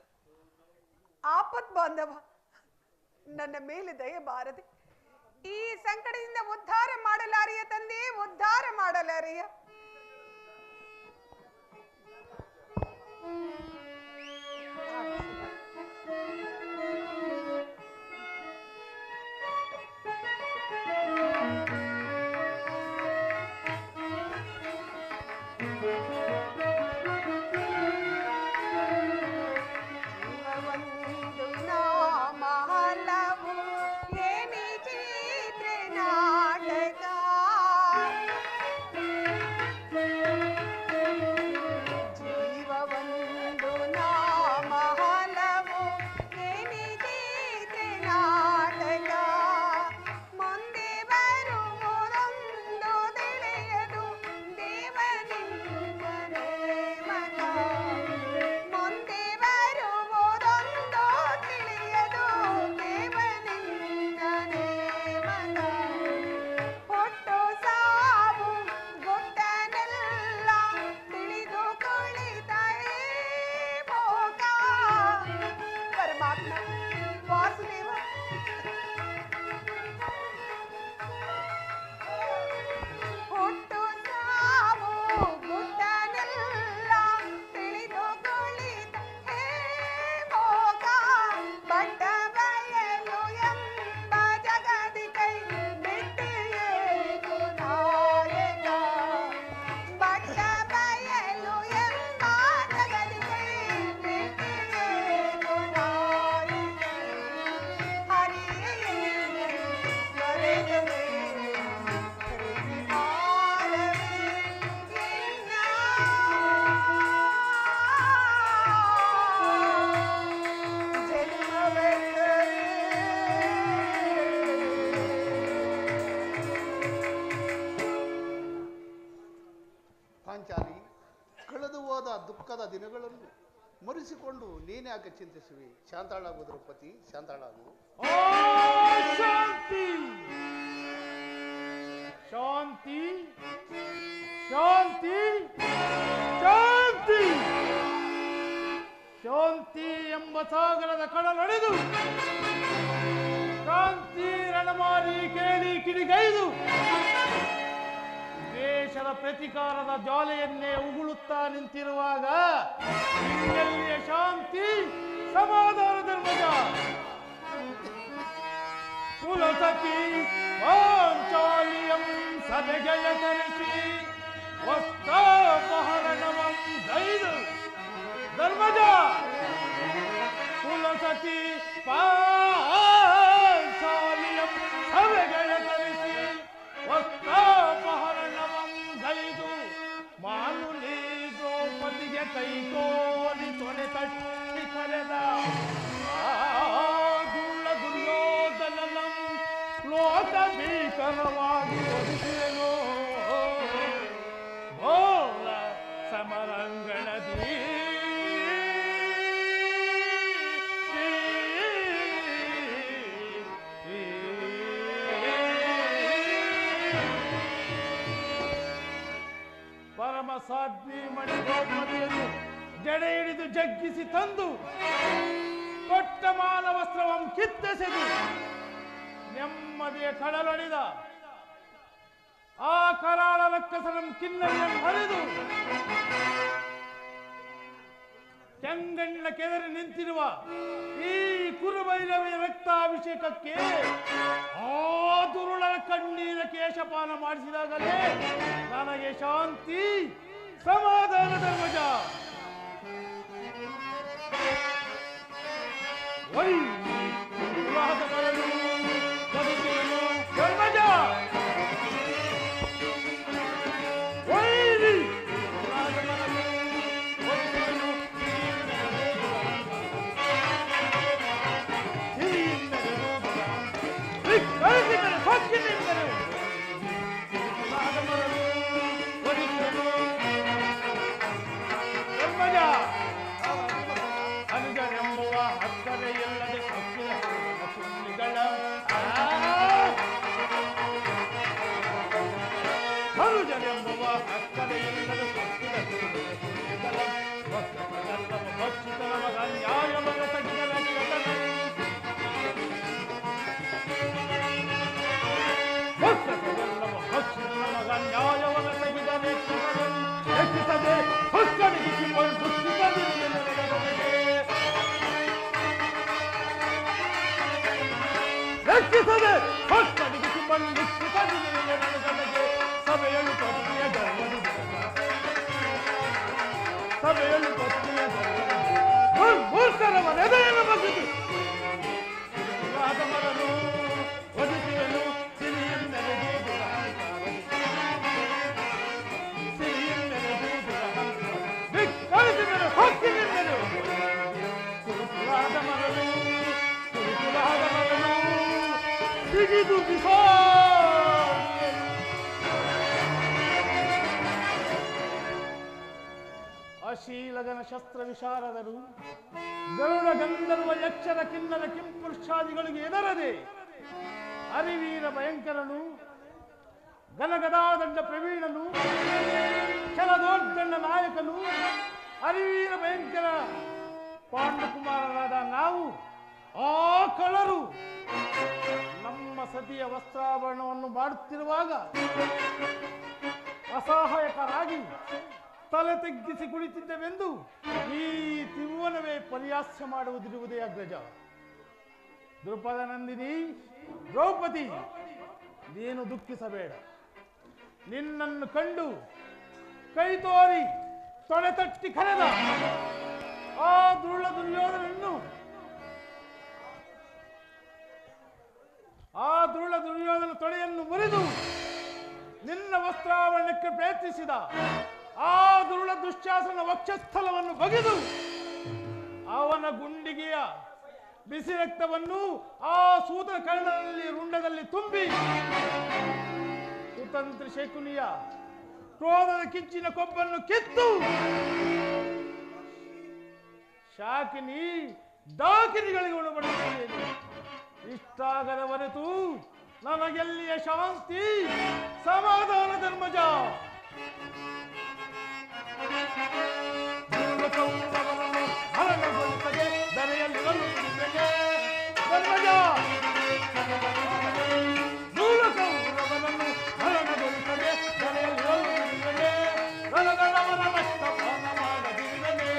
ಆಪತ್ ಬಾಂಧವ, ನನ್ನ ಮೇಲೆ ದಯ ಬಾರದೆ ಈ ಸಂಕಟದಿಂದ ಉದ್ಧಾರ ಮಾಡಲಾರಿಯ ತಂದೆ, ಉದ್ಧಾರ ಮಾಡಲಾರಿಯ. ಪಾಂಚಾಲಿ, ಕಳೆದು ಹೋದ ದುಃಖದ ದಿನಗಳನ್ನು ಮರೆಸಿಕೊಂಡು ನೀನ್ಯಾಕೆ ಚಿಂತಿಸುವಿ? ಶಾಂತಾಳಾಗು ದ್ರೌಪದಿ, ಶಾಂತಾಳಾಗು. ಶಾಂತಿ ಶಾಂತಿ ಶಾಂತಿ ಶಾಂತಿ ಶಾಂತಿ ಎಂಬ ಸಾಗರದ ಕಡಲೊಡೆದು ಶಾಂತಿ ರಣಮಾರಿ ಕೇಳಿ ಕಿಡಿಗೈದು ದೇಶದ ಪ್ರತಿಕಾರದ ಜ್ವಾಲೆಯನ್ನೇ ಉಗುಳುತ್ತಾ ನಿಂತಿರುವಾಗ ಇನ್ನೆಲ್ಲಿಯ ಶಾಂತಿ ಸಮಾಧಾನ ಧರ್ಮದ ಕುಲಸಖಿ ಪಾಂಚಾಲಿ ಎಂಬ ಸಭೆಗೆಯ ಕರೆಸಿ ವಸ್ತ್ರಾಪಹರಣವಂ ಗೈದು ಧರ್ಮಜ ಕುಲಸತಿ ಪಾಂಚಾಲಿಯಂ ಸಭೆಗೆಯ ಕರೆಸಿ ವಸ್ತ್ರಾಪಹರಣವಂ ಗೈದು ಮಾನುಲಿ ದ್ರೌಪದಿಗೆ ಕೈಕೋಲಿ ತೊಡೆ ತಟ್ಟಿ ಕರೆದ ದುರ್ಯೋಧನಂ ಲೋಕ ಭೀಕರವಾಗಿ ಒದಿಸಿದನು ಘೋರ ಸಮರಂಗಣದಿ ಪರಮ ಸಾಧ್ವಿ ಮಣಿ ದ್ರೌಪದಿಯನ್ನು ಜಡೆ ಹಿಡಿದು ಜಗ್ಗಿಸಿ ತಂದು ಕೊಟ್ಟ ಮಾನವಸ್ತ್ರವಂ ಕಿತ್ತೆಸೆದು ನೆಮ್ಮದಿಯ ಕಡಲೊಡೆದ ಆ ಕರಾಳ ರಕ್ಕಸರಂ ಕಿನ್ನರಿಯನ್ನು ಹರಿದು ಕೆಂಗಣ್ಣ ಕೆದರಿ ನಿಂತಿರುವ ಈ ಕುರುಬೈರವಿಯ ರಕ್ತಾಭಿಷೇಕಕ್ಕೆ ಆ ದುರುಳರ ಕಣ್ಣೀರ ಕೇಶಪಾನ ಮಾಡಿಸಿದಾಗಲೇ ನನಗೆ ಶಾಂತಿ ಸಮಾಧಾನ ಧರ್ಮಜ. ಧರ್ಮಜ ಅನುಜನೆಂಬುವ ಹಕ್ಕರೆ ಇಲ್ಲದೆ ಸೊಕ್ಕಿನ ಸುಳ್ಳಿಗಳ ಅನುಜನೆಂಬುವ ಹಕ್ಕರೆ ಇಲ್ಲದೆ ಸೊಕ್ಕಿನ ಸುಳ್ಳಿಗಳ ಭಕ್ಷಿತನ ಮಗ ನ್ಯಾಯವರ ತಗ್ಗಲ ಮಗ ನ್ಯಾಯವರ ತೆಗೆದರೆ ಹೆಚ್ಚಿಸದೆ ಹೊಕ್ಕಡಿಗಿಸಿಕೊಂಡು ಹೆಚ್ಚಿಸದೆ ಹೊಕ್ಕಡಿಗಿಸಿಕೊಂಡು ಸಭೆಯಲ್ಲಿ ಪತ್ನಿಯ ಧರ್ಮದ ಸಭೆಯಲ್ಲಿ ಪತ್ನಿಯ ಮೂರ್ಖರವ ನೆದೆಯನ್ನು ಬಗ್ಗಿತು ಮರನು ಒದಿಸಿಯನು ಕಳಿಸಿದರು ಹೊಕ್ಕಿನಿಂದರು ಕುರುಕುಲಾದ ಮರನು ಸಿಗಿದು ಬಿಸೋ ಅಶೀಲಗನ ಶಸ್ತ್ರ ವಿಶಾರದರು ಗರುಡ ಗಂಧರ್ವ ಯಕ್ಷರ ಕಿನ್ನರ ಕಿಂಪುರುಷಾದಿಗಳಿಗೆ ಎದರದೆ ಅರಿವೀರ ಭಯಂಕರನು ಗಲಗದಾದಂಡ ಪ್ರವೀಣನು ಛಲದೋರ್ದಂಡ ನಾಯಕನು ಅರಿವೀರ ಭಯಂಕರ ಪಾಂಡುಕುಮಾರರಾದ ನಾವು ಆ ಕಳರು ನಮ್ಮ ಸತಿಯ ವಸ್ತ್ರಾಭರಣವನ್ನು ಮಾಡುತ್ತಿರುವಾಗ ಅಸಹಾಯಕರಾಗಿ ತಲೆ ತಗ್ಗಿಸಿ ಕುಳಿತಿದ್ದವೆಂದು ಈ ತ್ರಿಭುವನವೇ ಪರಿಹಾಸ್ಯ ಮಾಡುವುದಿರುವುದೇ ಅಗ್ರಜ. ದೃಪದ ನಂದಿನಿ ದ್ರೌಪದಿ, ನೀನು ದುಃಖಿಸಬೇಡ. ನಿನ್ನನ್ನು ಕಂಡು ಕೈ ತೋರಿ ತೊಡೆ ತಟ್ಟಿ ಕರೆದ ಆ ದುರುಳ ದುರ್ಯೋಧನ ತೊಡೆಯನ್ನು ಮುರಿದು ನಿನ್ನ ವಸ್ತ್ರಾವರಣಕ್ಕೆ ಪ್ರಯತ್ನಿಸಿದ ಆ ದುರುಳ ದುಶ್ಯಾಸನ ವಕ್ಷಸ್ಥಲವನ್ನು ಬಗೆದು ಅವನ ಗುಂಡಿಗೆಯ ಬಿಸಿ ರಕ್ತವನ್ನು ಆ ಸೂತ ಕರ್ಣದಲ್ಲಿ ರುಂಡದಲ್ಲಿ ತುಂಬಿ ಕುತಂತ್ರ ಶಕುನಿಯ ಕ್ರೋಧದ ಕಿಚ್ಚಿನ ಕೊಬ್ಬನ್ನು ಕಿತ್ತು ಶಾಕಿನಿ ಡಾಕಿನಿಗಳಿಗೆ ಉಣಬಡಿಸುತ್ತೇನೆ. ಇಷ್ಟಾಗದ ಹೊರತು ನನಗೆಲ್ಲಿಯ ಶಾಂತಿ ಸಮಾಧಾನ ಧರ್ಮಜ. ಹರಣಗೊಳಿಸದೆ ದರೆಯಲ್ಲಿ ಧರ್ಮಜ ಕೌರವನನ್ನು ಹರಣಗೊಳಿಸದೆ ದರೆಯಲ್ಲಿ ರಣಗಣವನ ನಷ್ಟಪಾನ ಮಾಡದಿರುವನೆ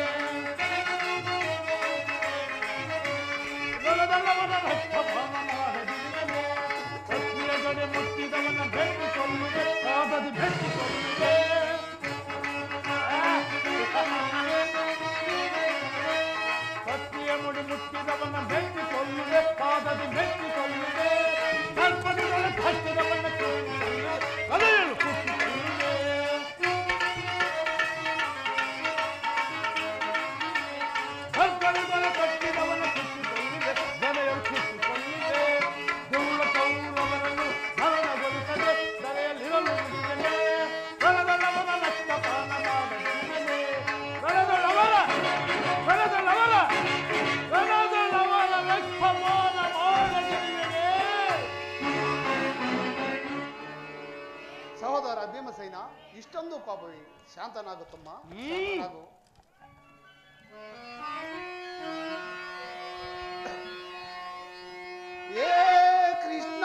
ರಣಗಣವನ ನಷ್ಟಪಾನ ಮಾಡದಿರುವನೆ ಪತ್ನಿಯ ಜಡೆ ಮುಟ್ಟಿದವನ ಬೆನ್ನು ಸಹೋದರ ಭೀಮಸೇನ, ಇಷ್ಟೊಂದು ಕೋಪವೇ? ಶಾಂತನಾಗುತ್ತಮ್ಮ, ಶಾಂತನಾಗು. ಏ ಕೃಷ್ಣ,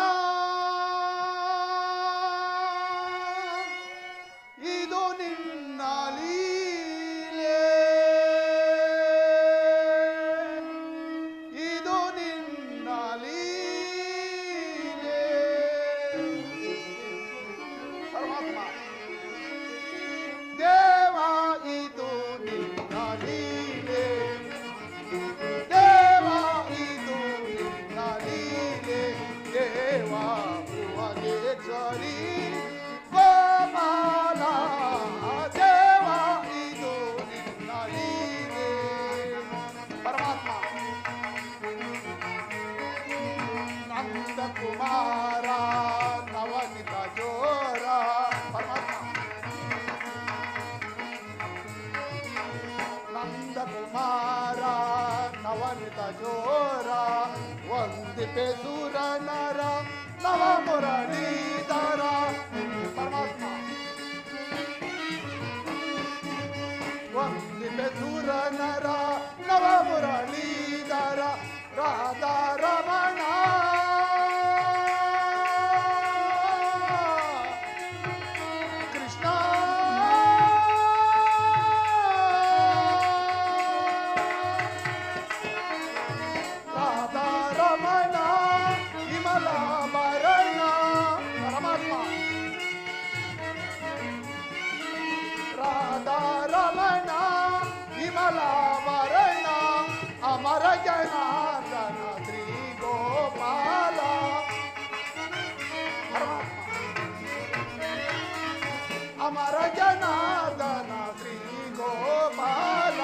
ಇದು ನಿನ್ನ ಲೀಲೆ, ಇದು ನಿನ್ನ ಲೀಲೆ. ಪರಮಾತ್ಮ, ದೇವ ಇದು ನಿನ್ನ ಲೀಲೆ, ದೇವ ಇದು ನಿನ್ನ ಲೀಲೆ, ದೇವ ಭುವನೇಶ್ವರಿ ಗೋಪಾಲ, ದೇವ ಇದು ನಿನ್ನ ಲೀಲೆ. ಪರಮಾತ್ಮ, ನಂದ ಕುಮಾರ ನವನಿತ ಜೋರ. ಪರಮಾತ್ಮ, ನಂದ ಕುಮಾರ ನವನಿತ ಜೋರ, ವಂದಿಪೆ ಸುರ ನರ ನವ ಮುರಳೀಧರ. ಪರಮಾತ್ಮ, ವಂದಿಪೆ ಸುರ ನರ ನವ ಮುರಳೀಧರ, ರಾಧಾ ರಮಣ ಕೃಷ್ಣ. ರಾಧಾ ರಮಣ ವಿಮಲ ಭರಣ. ಪರಮಾತ್ಮ, ರಾಧಾ ರಮಣ ವಿಮಲ ಭರಣ, ಅಮರ ಜನಾರ್ದನ ಶ್ರೀ ಗೋಪಾಲ. ಪರಮಾತ್ಮ, ಅಮರ ಜನಾರ್ದನ ಶ್ರೀ ಗೋಪಾಲ,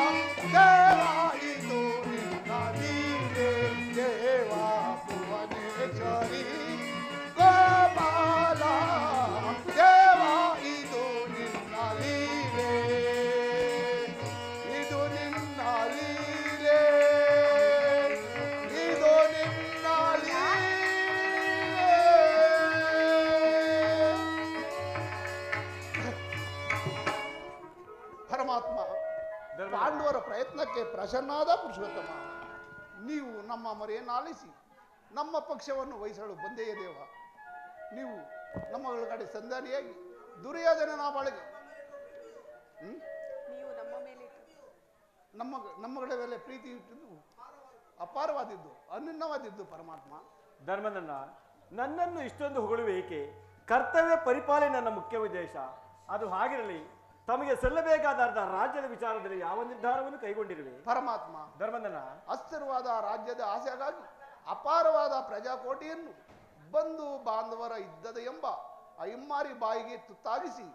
ದೇವ ಇದು ನಿನ್ನ ಲೀಲೆ, ದೇವ ಭುವನೇಶ್ವರಿ ಗೋಪಾಲ, ದೇವ ಇದು ನಿನ್ನ ಲೀಲೆ, ಇದು ನಿನ್ನ ಲೀಲೆ, ಇದು ನಿನ್ನ ಲೀಲೆ. ಪರಮಾತ್ಮ, ಪಾಂಡವರ ಪ್ರಯತ್ನಕ್ಕೆ ಪ್ರಸನ್ನಾದ ಪುರುಷೋತ್ತಮ, ನೀವು ನಮ್ಮ ಮೊರೆಯನ್ನು ಆಲಿಸಿ ನಮ್ಮ ಪಕ್ಷವನ್ನು ವಹಿಸಲು ಬಂದೆಯೇ ದೇವ. ನೀವು ನಮ್ಮಗಳ ಕಡೆ ಸಂಧಾನಿಯಾಗಿ ದುರ್ಯೋಧನನ ಬಾಳಿಗೆ ನೀವು ನಮ್ಮ ಮೇಲೆ ನಮ್ಮಗಳ ಮೇಲೆ ಪ್ರೀತಿ ಇಟ್ಟಿದ್ದು ಅಪಾರವಾದಿದ್ದು, ಅನ್ಯೂನ್ಯವಾದಿದ್ದು. ಪರಮಾತ್ಮ, ಧರ್ಮನನ್ನ ನನ್ನನ್ನು ಇಷ್ಟೊಂದು ಹೊಗಳುವೆ ಏಕೆ? ಕರ್ತವ್ಯ ಪರಿಪಾಲನೆ ನನ್ನ ಮುಖ್ಯ ಉದ್ದೇಶ. ಅದು ಹಾಗಿರಲಿ, ತಮಗೆ ಸಲ್ಲಬೇಕಾದ ರಾಜ್ಯದ ವಿಚಾರದಲ್ಲಿ ಯಾವ ನಿರ್ಧಾರವನ್ನು ಕೈಗೊಂಡಿರುವೆ? ಪರಮಾತ್ಮ, ಧರ್ಮನನ್ನ ಅಸ್ಥಿರವಾದ ರಾಜ್ಯದ ಆಸೆಗಾಗಿ ಅಪಾರವಾದ ಪ್ರಜಾಕೋಟಿಯನ್ನು ಬಂಧು ಬಾಂಧವರ ಇದ್ದದ ಎಂಬ ಅಯ್ಯಮ್ಮಾರಿ ಬಾಯಿಗೆ ತುತ್ತಾಗಿಸಿ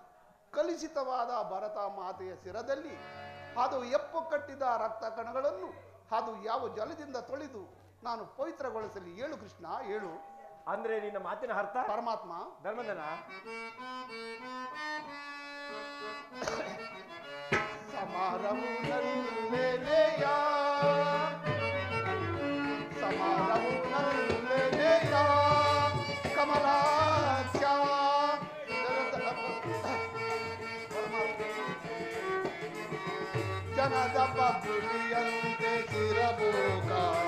ಕಲುಷಿತವಾದ ಭರತ ಮಾತೆಯ ಶಿರದಲ್ಲಿ ಅದು ಎಪ್ಪು ಕಟ್ಟಿದ ರಕ್ತ ಕಣಗಳನ್ನು ಅದು ಯಾವ ಜಲದಿಂದ ತೊಳೆದು ನಾನು ಪವಿತ್ರಗೊಳಿಸಲಿ? ಹೇಳು ಕೃಷ್ಣ, ಹೇಳು. ಅಂದ್ರೆ ನಿನ್ನ ಮಾತಿನ ಅರ್ಥ? ಪರಮಾತ್ಮ, ಧರ್ಮನನ್ನ ಸಮಾರವುನಲ್ಲೆನೆಯ, ಸಮಾರವುನಲ್ಲೆನೆಯ ಕಮಲಾಕ್ಷ. ಜನದ ಪುಲಿಯಂತೆ ಚಿರಭೋಗಾನೇಶ್ವರ.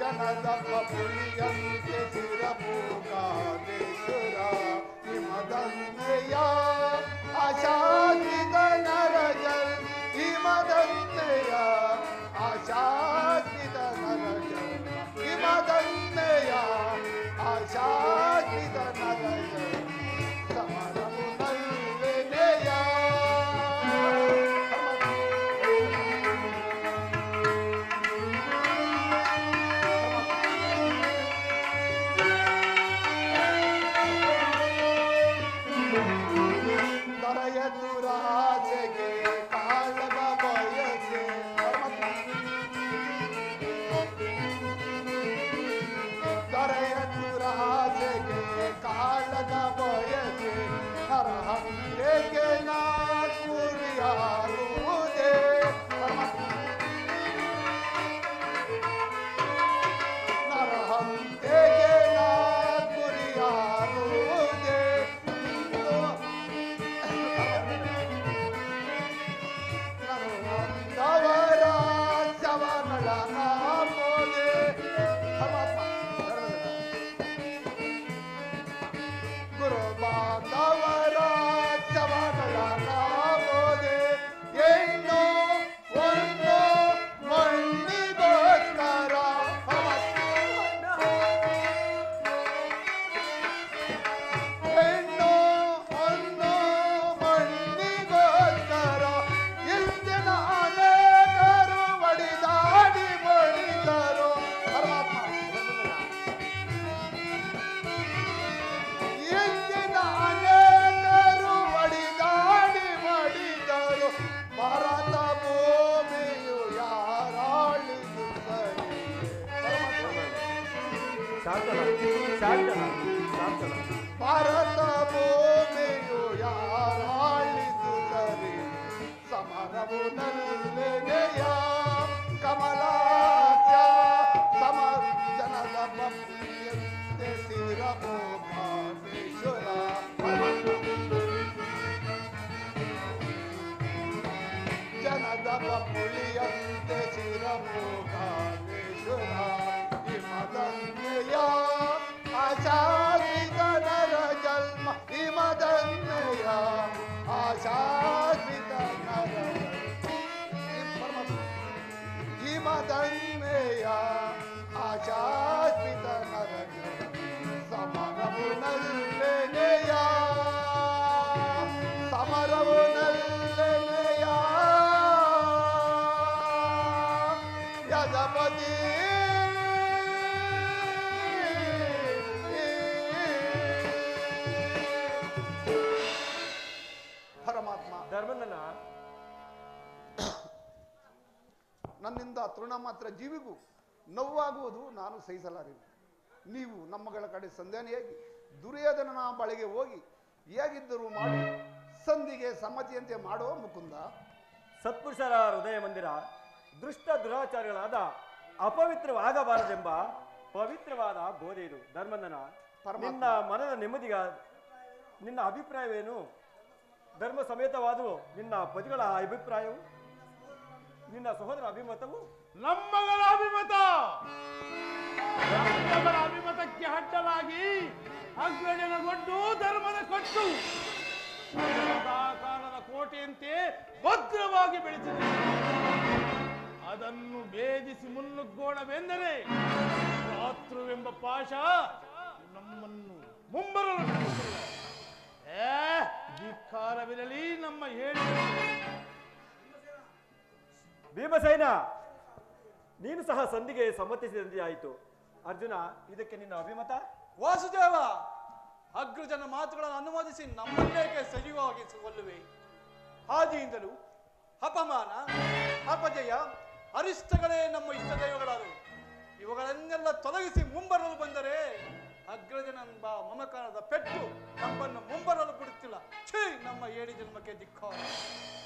ಜನದ ಪುಲಿಯಂತೆ ಚಿರಭೋಗಾನೇಶ್ವರ, ಹಿಮದಂತೆಯ ಆಶಾದಿತ ನರಜಲ್, ಹಿಮದಂತೆಯ ಆಶಾದಿತ ನರಜಲ್, ಹಿಮದಂತೆಯ ಆಶಾದಿತ ನರಜಲ್, ಸಮರವು ನಲ್ಲೆನೆಯ. ದೊರೆಯ ದುರಾಸೆಗೆ ಕಾಳಗ ಬಯಸೆ. ದೊರೆಯ ದುರಾಸೆಗೆ ಕಾಳಗ ಬಯಸೆ, ನರಹತ್ಯೆಗೆ ನಾ ಗುರಿಯಾಗುವುದೇ. ನರಹತ್ಯೆಗೆ ಶಾಂತನ ಶಾಂತನ ಶಾಂತನ. ಭಾರತ ಭೂಮಿಯು ಯಾರಾಳಿದುದರೆ ಸಮರವು ನಲ್ಲೆನೆಯ ಕಮಲಾತ್ಯ ಸಮರ್ಜನದ ಬಪ್ಪಿಯಂತೆ ಸಿರಮೋಕಾಮೇಶ್ವರ ಜನದ ಬಪ್ಪುಳಿಯಂತೆ ಸಿರಮೋಕಾಮೇಶ್ವರ ಹಿಮದನ್ನೆಯ ಆಶಾಶ್ರಿತ ನರ ಜನ್ಮ ಹಿಮದನ್ನೆಯ ಆಶಾಶ್ರಿತ ನರ ಹಿಮದನ್ನೆಯ ಆಶಾಶ್ರಿತ ನರ ಸಮರವು ನಲ್ಲೆನೆಯ ಸಮರವು ನಲ್ಲೆನೆಯ ಯಜಪತಿ ಪರಮಾತ್ಮ ಧರ್ಮನನ್ನ ನನ್ನಿಂದ ತೃಣ ಮಾತ್ರ ಜೀವಿಗೂ ನೋವಾಗುವುದು ನಾನು ಸಹಿಸಲಾರೆನು. ನೀವು ನಮ್ಮಗಳ ಕಡೆ ಸಂಧಾನಿಯಾಗಿ ದುರ್ಯೋಧನನ ಬಳಿಗೆ ಹೋಗಿ ಹೇಗಿದ್ದರೂ ಮಾಡಿ ಸಂಧಿಗೆ ಸಮ್ಮತಿಯಂತೆ ಮಾಡೋ ಮುಕುಂದ. ಸತ್ಪುರುಷರ ಹೃದಯ ಮಂದಿರ ದುಷ್ಟ ದುರಾಚಾರಿಗಳಾದ ಅಪವಿತ್ರವಾಗಬಾರದೆಂಬ ಪವಿತ್ರವಾದ ಬೋಧೆ ಇದು. ಧರ್ಮನನ್ನ ಪರಮಾತ್ಮ. ನಿನ್ನ ಮನದ ನೆಮ್ಮದಿಗ ನಿನ್ನ ಅಭಿಪ್ರಾಯವೇನು? ಧರ್ಮ ಸಮೇತವಾದ ನಿನ್ನ ಪತಿಗಳ ಅಭಿಪ್ರಾಯವು, ನಿನ್ನ ಸಹೋದರ ಅಭಿಮತವು? ನಮ್ಮಗಳ ಅಭಿಮತ, ನಮ್ಮಗಳ ಅಭಿಮತಕ್ಕೆ ಅಡ್ಡಲಾಗಿ ಅಗ್ರಜನಗೊಂಡು ಧರ್ಮದ ಕಟ್ಟು ಸದಾಕಾಲದ ಕೋಟೆಯಂತೆ ಭದ್ರವಾಗಿ ಬೆಳೆಸಿದೆ. ಅದನ್ನು ಭೇದಿಸಿ ಮುನ್ನುಗ್ಗೋಣವೆಂದರೆ ರಾತ್ರುವೆಂಬ ಪಾಶ ನಮ್ಮನ್ನು ಮುಂಬರಲು ಧಿಕ್ಕಾರವಿರಲಿ ನಮ್ಮ ಹೇಳಿ. ಭೀಮಸೇನ, ನೀನು ಸಹ ಸಂಧಿಗೆ ಸಮ್ಮತಿಸಿದಂತೆ ಆಯಿತು. ಅರ್ಜುನ, ಇದಕ್ಕೆ ನಿನ್ನ ಅಭಿಮತ? ವಾಸುದೇವ, ಅಗ್ರಜನ ಮಾತುಗಳನ್ನು ಅನುಮೋದಿಸಿ ನಮ್ಮನ್ನೇಕೆ ಸಜೀವವಾಗಿಸಿಕೊಳ್ಳುವೆ? ಆದಿಯಿಂದಲೂ ಅಪಮಾನ, ಅಪಜಯ, ಅರಿಷ್ಟಗಳೇ ನಮ್ಮ ಇಷ್ಟ ದೈವಗಳಾದವು. ಇವುಗಳನ್ನೆಲ್ಲ ತೊಲಗಿಸಿ ಮುಂಬರಲು ಬಂದರೆ ಅಗ್ರಜನೆಂಬ ಮಮಕಾರದ ಪೆಟ್ಟು ನಮ್ಮನ್ನು ಮುಂಬರಲು ಬಿಡುತ್ತಿಲ್ಲ. ಛೀ, ನಮ್ಮ ಏಳಿ ಜನ್ಮಕ್ಕೆ ಧಿಕ್ಕಾರ.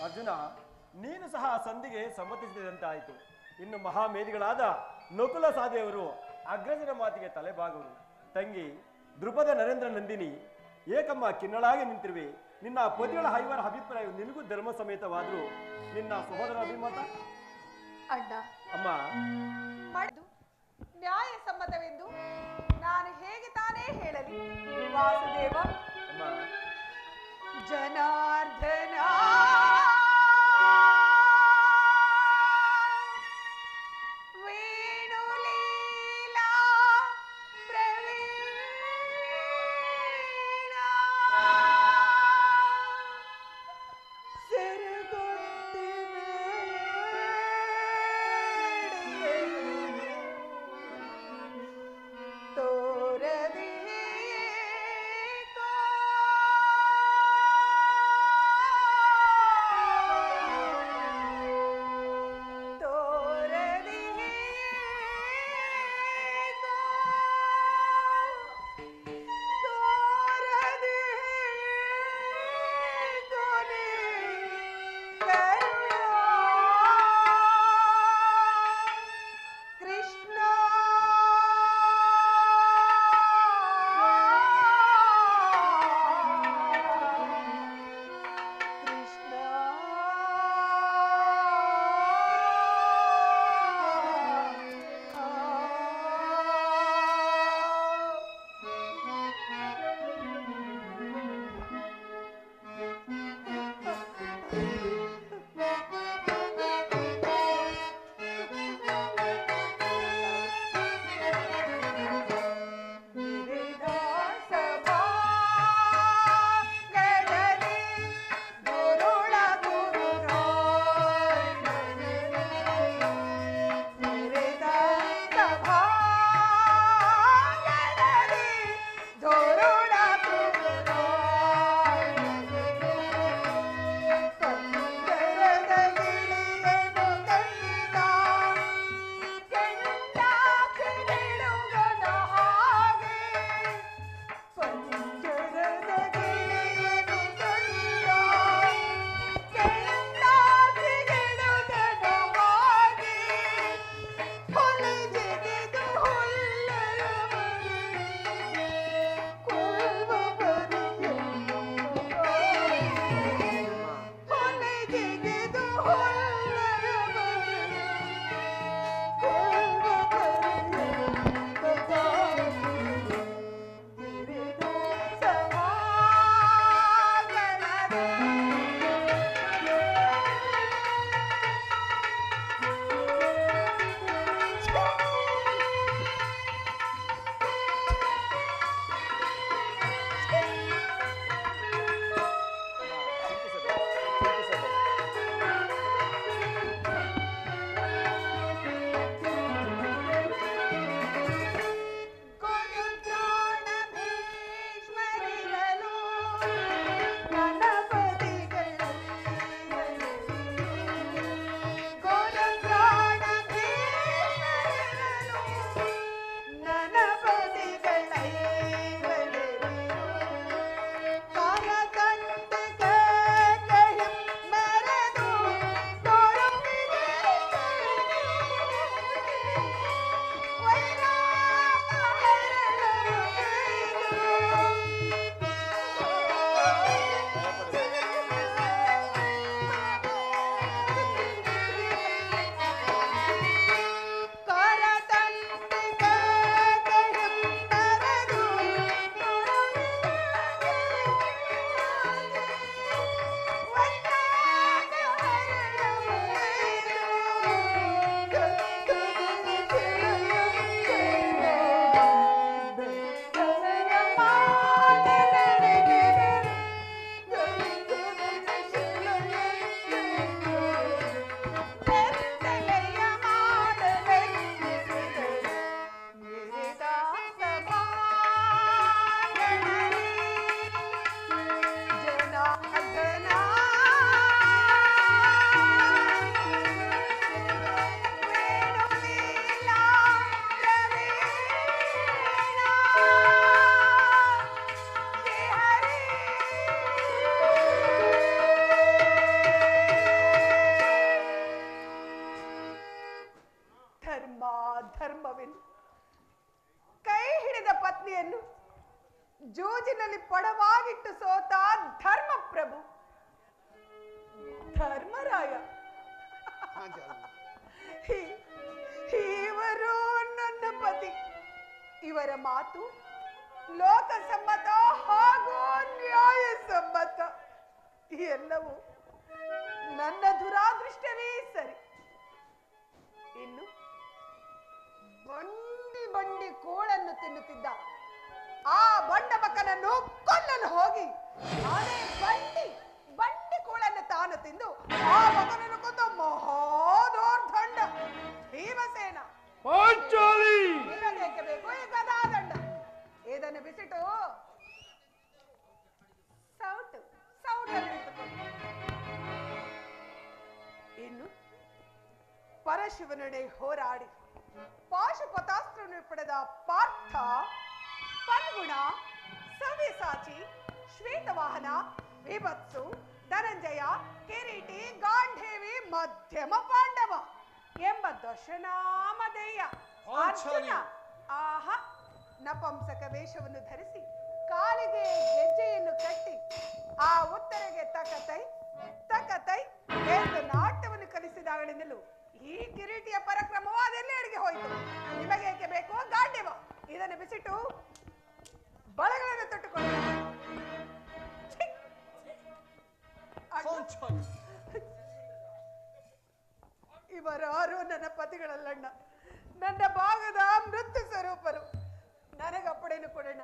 ಅರ್ಜುನ, ನೀನು ಸಹ ಸಂಧಿಗೆ ಸಮ್ಮತಿಸಿದಂತೆ ಆಯಿತು. ಇನ್ನು ಮಹಾಮೇಧಿಗಳಾದ ನಕುಲ ಸಹದೇವರು ಅಗ್ರಜನ ಮಾತಿಗೆ ತಲೆಬಾಗುವರು. ತಂಗಿ ದೃಪದ ನರೇಂದ್ರ ನಂದಿನಿ ಏಕಮ್ಮ ಕಿನ್ನಳಾಗಿ ನಿಂತಿರುವೆ. ನಿನ್ನ ಪತಿಗಳ ಐವರ ಅಭಿಪ್ರಾಯ ನಿನಗೂ ಧರ್ಮ ಸಮೇತವಾದ್ರು ನಿನ್ನ ಸಹೋದರ ಅಭಿಮತ? ಅಣ್ಣ, ಅಮ್ಮ, ಮಾಡಿದ್ದು ನ್ಯಾಯ ಸಮ್ಮತವೆಂದು ನಾನು ಹೇಗೆ ತಾನೇ ಹೇಳಲಿ? ವಾಸುದೇವ, ಅಮ್ಮ, ಜನಾರ್ದನ ವೇಣುಲೀಲಾ ಪ್ರವೀಣ ಸೆರಗೊಟ್ಟಿವೆ ತೋರಬೇಕು ಜೂಜಿನಲ್ಲಿ ಪಡವಾಗಿಟ್ಟು ಸೋತ ಧರ್ಮಪ್ರಭು ಧರ್ಮರಾಯ. ಇವರು ನನ್ನ ಪತಿ. ಇವರ ಮಾತು ಲೋಕಸಮ್ಮತ ಹಾಗೂ ನ್ಯಾಯಸಮ್ಮತ. ಎಲ್ಲವೂ ನನ್ನ ದುರಾದೃಷ್ಟವೇ ಸರಿ. ಇನ್ನು ಬಂಡಿ ಬಂಡಿ ಕೋಳನ್ನು ತಿನ್ನುತ್ತಿದ್ದ ಆ ಬಂಡ ಮಕ್ಕನನ್ನು ಕೊಲ್ಲಲು ಹೋಗಿ ನಾನೇ ಬಂಡಿ ಕೋಳನ್ನು ತಾನು ತಿಂದು ಆ ಮಗನನ್ನು ಕೊಂದ ಮಹಾದೋರ್ದಂಡ ಭೀಮಸೇನ. ನಿನಗೇಕೆ ಬೇಕು ಈ ಗದಾದಂಡ? ಇದನ್ನು ಬಿಸಿಟು ಸೌಟನ್ನು ಇಟ್ಟುಕೊಂಡು ಇನ್ನು ಪರಶಿವನೊಡೆ ಹೋರಾಡಿ ಪಾಶುಪತಾಸ್ತ್ರವನ್ನು ಪಡೆದ ಪಾರ್ಥ, ಫಲ್ಗುಣ, ಸವ್ಯಸಾಚಿ, ಶ್ವೇತವಾಹನ, ವಿಭತ್ಸು, ಧನಂಜಯ, ಕಿರೀಟಿ, ಗಾಂಧೇವಿ, ಮಧ್ಯಮ ಪಾಂಡವ ಎಂಬ ದಶನಾಮಧೇಯ ಅರ್ಜುನ ಆಹಾ ನಪಂಸಕ ವೇಷವನ್ನು ಧರಿಸಿ ಕಾಲಿಗೆ ಗೆಜ್ಜೆಯನ್ನು ಕಟ್ಟಿ ಆ ಉತ್ತರೆಗೆ ತಕತೈ ಎಂದು ನಾಟ್ಯವನ್ನು ಕಲಿಸಿದಾಗಲಿಂದಲೂ ಈ ಕಿರೀಟಿಯ ಪರಾಕ್ರಮವು ಅದೆಲ್ಲೆಡೆಗೆ ಹೋಯಿತು. ನಿಮಗೇಕೆ ಬೇಕು ಗಾಂಡೀವ? ಇದನ್ನು ಬಿಸಿಟ್ಟು ಬಳೆಗಳನ್ನು ತೊಟ್ಟುಕೊಂಡು ಇವರಾರು ನನ್ನ ಪತಿಗಳಲ್ಲಣ್ಣ, ನನ್ನ ಭಾಗದ ಮೃತ್ಯು ಸ್ವರೂಪರು. ನನಗಪ್ಪಡೇನು ಕೊಡೋಣ.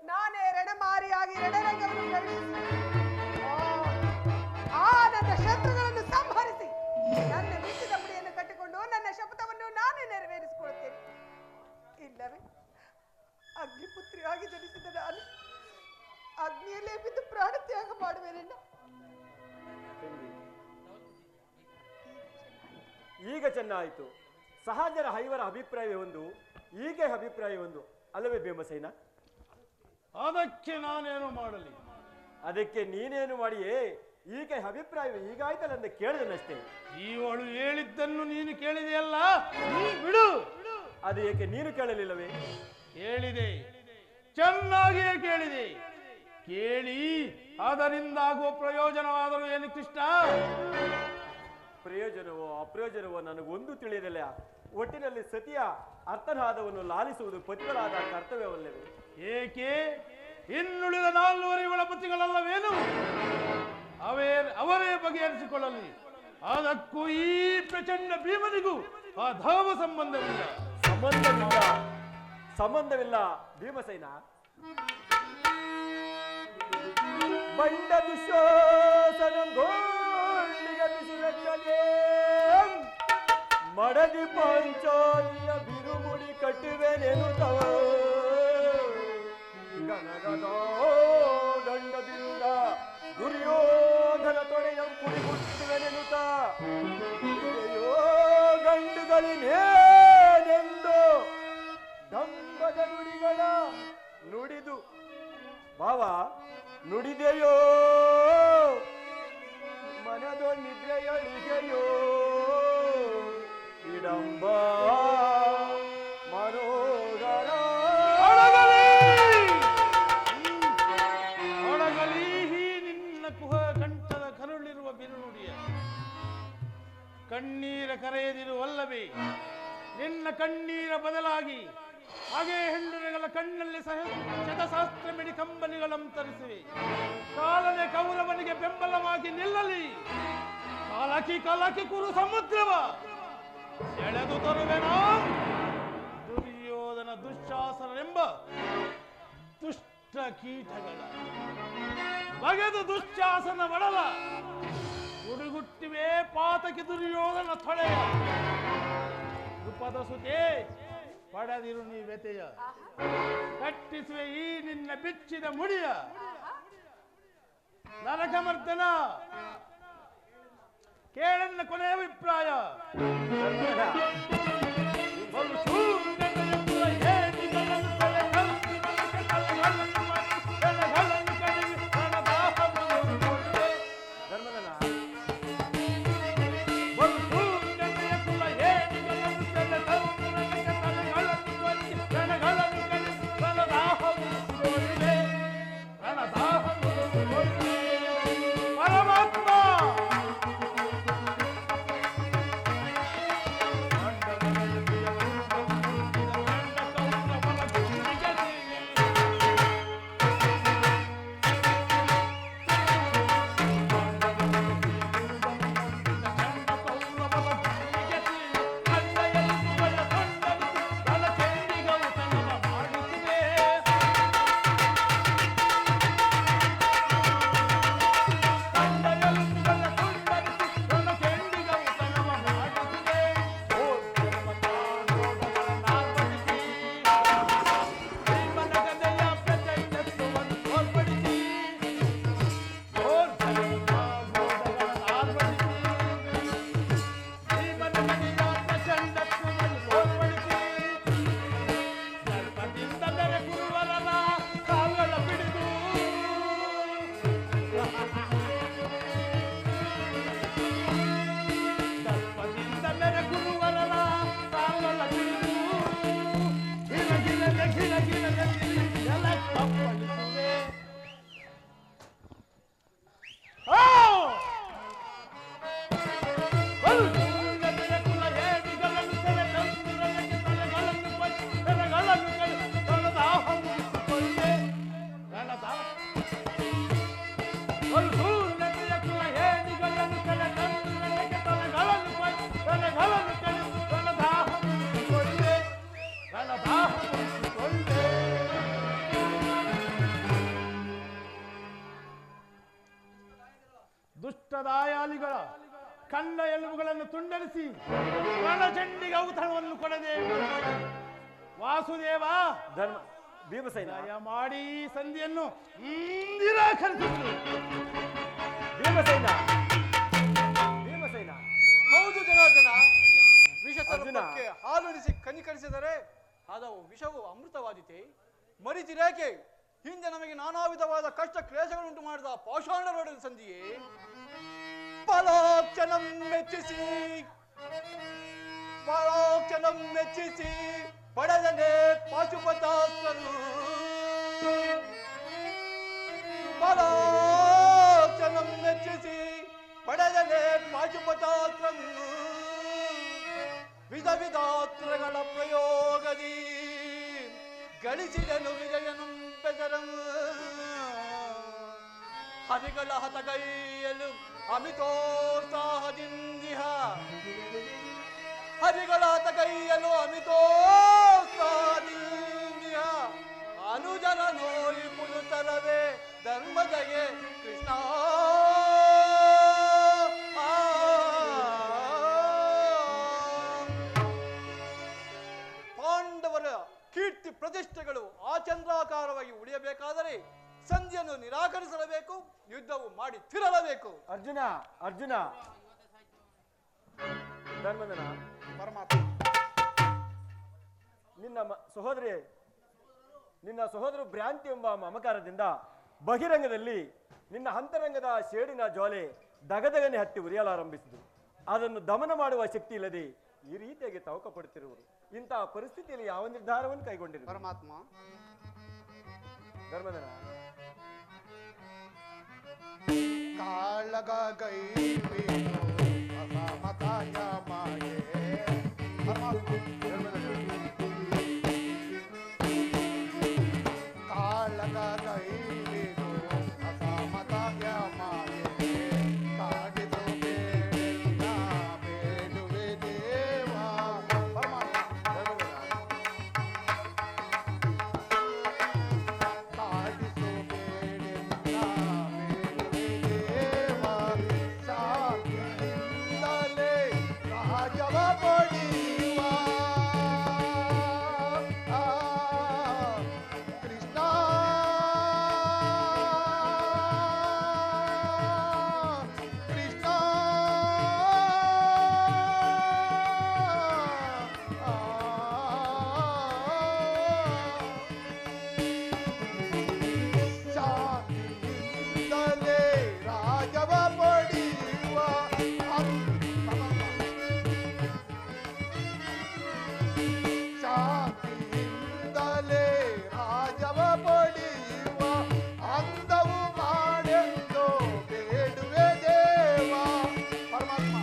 ನಾನೇ ರಣಮಾರಿಯಾಗಿ ರಣರಂಗವನ್ನು ಪ್ರವೇಶಿಸಿ ಆ ನನ್ನ ಶತ್ರುಗಳನ್ನು ಸಂಹರಿಸಿ ನನ್ನ ಬಿಟ್ಟಿದ ಮುಡಿಯನ್ನು ಕಟ್ಟಿಕೊಂಡು ನನ್ನ ಶಪಥವನ್ನು ನಾನೇ ನೆರವೇರಿಸಿಕೊಳ್ಳುತ್ತೇನೆ. ಇಲ್ಲವೇ ಅಗ್ನಿಪುತ್ರಿಯಾಗಿ ಜನಿಸಿದ ನಾನು ಅಗ್ನಿಯಲ್ಲೇ ಬಿದ್ದು ಪ್ರಾಣ ತ್ಯಾಗ ಮಾಡುವೇನಣ್ಣ. ಈಗ ಚೆನ್ನಾಯಿತು. ಸಹಜರ ಐವರ ಅಭಿಪ್ರಾಯ ಒಂದು, ಹೀಗೆ ಅಭಿಪ್ರಾಯ ಒಂದು ಅಲ್ಲವೇ ಭೀಮಸೇನ? ಅದಕ್ಕೆ ನಾನೇನು ಮಾಡಲಿ? ಅದಕ್ಕೆ ನೀನೇನು ಮಾಡಿಯೇ? ಈಗ ಅಭಿಪ್ರಾಯ ಹೀಗಾಯ್ತಲ್ಲ ಅಂತ ಕೇಳಿದನಷ್ಟೇ. ಇವಳು ಹೇಳಿದ್ದನ್ನು ನೀನು ಕೇಳಿದೆಯಲ್ಲ, ನೀ ಬಿಡು. ಅದು ಏಕೆ ನೀನು ಕೇಳಲಿಲ್ಲವೇ? ಕೇಳಿದೆ, ಚೆನ್ನಾಗಿಯೇ ಕೇಳಿದೆ. ಕೇಳಿ ಅದರಿಂದ ಆಗುವ ಪ್ರಯೋಜನವಾದರೂ ಏನು ಕೃಷ್ಣ? ಪ್ರಯೋಜನವೋ ಅಪ್ರಯೋಜನವೋ ನನಗೊಂದು ತಿಳಿಯಲಿಲ್ಲ. ಒಟ್ಟಿನಲ್ಲಿ ಸತಿಯ ಅರ್ಥನಾದವನ್ನು ಲಾಲಿಸುವುದು ಪತಿಗಳಾದ ಕರ್ತವ್ಯವಲ್ಲವೇ? ಏಕೆ ಇನ್ನುಳಿದ 4 ಒಳಪತಿಗಳಲ್ಲವೇನು? ಅವರೇ ಬಗೆಹರಿಸಿಕೊಳ್ಳಲಿ. ಅದಕ್ಕೂ ಈ ಪ್ರಚಂಡ ಭೀಮನಿಗೂ ಅಧಾವ ಸಂಬಂಧವಿಲ್ಲ ಭೀಮಸೇನ. ಬಂಡ ದುಶ್ಯಾಸನ ಮಡದಿ ಪಾಂಚಾಲಿಯ ಬಿರುಮುಡಿ ಕಟ್ಟುವೆನೆನುತ್ತ ದಂಡದಿಂದ ದುರ್ಯೋಧನ ತೊಡೆಯ ಕುಡಿ ಹುಟ್ಟುವೆನೆನುತ್ತ ಗಂಡುಗಳಿನೇನೆಂದು ದಂಬದ ನುಡಿಗಳ ನುಡಿದು ಭಾವ ನುಡಿದೆಯೋ ಮನದೋ ನಿದ್ರೆಯೊಳಿಗೆಯೋ ಇಡಂಬ ಮನೋಗರ ಒಳಗಲಿ ನಿನ್ನ ಕುಹ ಕಂಠದ ಕರುಳಿರುವ ಬಿರುನುಡಿಯ ಕಣ್ಣೀರ ಕರೆಯದಿರುವಲ್ಲವೇ? ನಿನ್ನ ಕಣ್ಣೀರ ಬದಲಾಗಿ ಹಾಗೆ ಹೆಣ್ಣುಗಳ ಕಣ್ಣಲ್ಲಿ ಶತಶಾಸ್ತ್ರ ಮಿಡಿ ಕಂಬನಿಗಳಂತರಿಸಿವೆ. ಕಾಲನೆ ಕೌರವನಿಗೆ ಬೆಂಬಲವಾಗಿ ನಿಲ್ಲಲಿ. ಕಲಕಿ ಕುರು ಸಮುದ್ರವ ಎಳೆದು ತರುವೆನೋ. ದುರ್ಯೋಧನ ದುಶ್ಯಾಸನೆಂಬ ದುಷ್ಟ ಕೀಟಗಳ ಬಗೆದು ದುಶ್ಯಾಸನ ಬಡಲ ಗುಡುಗುಟ್ಟಿವೆ ಪಾತಕಿ ದುರ್ಯೋಧನ ತೊಳೆಯ. ದ್ರುಪದ ಸುತೆ ಪಡೆದಿರು ನೀ ವ್ಯತೆಯ, ಕಟ್ಟಿಸುವೆ ಈ ನಿನ್ನ ಬಿಚ್ಚಿದ ಮುಡಿಯ. ನರಕಮರ್ದನ ಕೇಳನ್ನ ಕೊನೆಯ ಅಭಿಪ್ರಾಯ. ಕಂಡ ಎಲುಬುಗಳನ್ನು ತುಂಡರಿಸಿ ರಣಚಂಡಿಗೆ ಔತಣವನ್ನು ಕೊಡದೆ ವಾಸುದೇವ ಧರ್ಮ ಭೀಮಸೇನ ದಯಮಾಡಿ ಈ ಸಂಧಿಯನ್ನು ನಿರಾಕರಿಸಿದ್ರು. ಭೀಮಸೇನ ಭೀಮಸೇನ ಹೌದು ಜನಾರ್ದನ. ವಿಷ ಅರ್ಜುನ. ಸರ್ಪಕ್ಕೆ ಹಾಲುಣಿಸಿ ಕನಿಕರಿಸಿದರೆ ಅದು ವಿಷವು ಅಮೃತವಾದೀತೆ. ಮರಿತಿರೇಕೆ ಹಿಂದೆ ನಮಗೆ ನಾನಾ ವಿಧವಾದ ಕಷ್ಟ ಕ್ಲೇಶಗಳುಂಟು ಮಾಡಿದ ಪಾಷಾಣರೊಡನೆ ಸಂಧಿಯೇ ಪಲಾಕ್ಷಣಂ ಮೆಚ್ಚಿಸಿ ಪಡೆದನೆ ಪಾಶುಪತಾಸ್ತ್ರನು ಪಲಾಕ್ಷಣಂ ಮೆಚ್ಚಿಸಿ ಪಡೆದನೆ ಪಾಶುಪತಾಸ್ತ್ರನು ವಿಧ ವಿಧಾಸ್ತ್ರಗಳ ಪ್ರಯೋಗದಿ ಗಳಿಸಿದನು ವಿಜಯನು ಬೆದರಂ ಹರಿಗಳ ಹತಗೈಯಲು ಅಮಿತೋತ್ಸಾಹದಿಂದಿಹ ಹರಿಗಳ ಹತಗೈಯಲು ಅಮಿತೋತ್ಸಾಹದಿಂದಿಹ ಅನುಜನ ನೋಡಿ ಪುರುತರವೇ ಧರ್ಮದಗೆ ಕೃಷ್ಣ ಪಾಂಡವರ ಕೀರ್ತಿ ಪ್ರತಿಷ್ಠೆಗಳು ಆಚಂದ್ರಾಕಾರವಾಗಿ ಉಳಿಯಬೇಕಾದರೆ ಸಂಧಿಯನ್ನು ನಿರಾಕರಿಸಲೇಬೇಕು, ಯುದ್ಧವು ಮಾಡಿ ತಿರಲಬೇಕು. ಅರ್ಜುನ ಅರ್ಜುನ ಧರ್ಮದನ ಪರಮಾತ್ಮ ನಿನ್ನ ಸಹೋದರ ಭ್ರಾಂತಿ ಎಂಬ ಮಮಕಾರದಿಂದ ಬಹಿರಂಗದಲ್ಲಿ ನಿನ್ನ ಅಂತರಂಗದ ಶೇಡಿನ ಜ್ವಾಲೆ ದಗದಗನೆ ಹತ್ತಿ ಉರಿಯಲಾರಂಭಿಸಿತು. ಅದನ್ನು ದಮನ ಮಾಡುವ ಶಕ್ತಿ ಇಲ್ಲದೆ ಈ ರೀತಿಯಾಗಿ ತವಕ ಪಡುತ್ತಿರುವರು. ಇಂತಹ ಪರಿಸ್ಥಿತಿಯಲ್ಲಿ ಯಾವ ನಿರ್ಧಾರವನ್ನು ಕೈಗೊಂಡಿರು ಪರಮಾತ್ಮ ಧರ್ಮದನ ಕಾಳಗ ಗೈವೇನು ಅಸಮತಾಯ ಮಾಯೆ ಪರಮಾತ್ಮ ಕಾಳಗ ಗೈವೇನು ಅಸಮತಾಯ ಮಾಯೆ ಕಾಡಿದು ಬೇಡ ಬೇಡುವೆ ದೇವ ಪರಮಾತ್ಮ ಕಾಡಿಸು ಬೇಡೆಲ್ಲ ಶಾಂತಿಯಿಂದಲೇ ರಾಜವ ಪಡೆಯುವ ಕೃಷ್ಣ ಕೃಷ್ಣ ಶಾಂತಿಯಿಂದಲೇ ರಾಜವ ಪಡೆಯುವ ಶಾಂತಿಯಿಂದಲೇ ರಾಜವ ಪಡೆಯುವ ಅಂದವು ಮಾಡೆಂದು ಬೇಡುವೆ ದೇವ ಪರಮಾತ್ಮ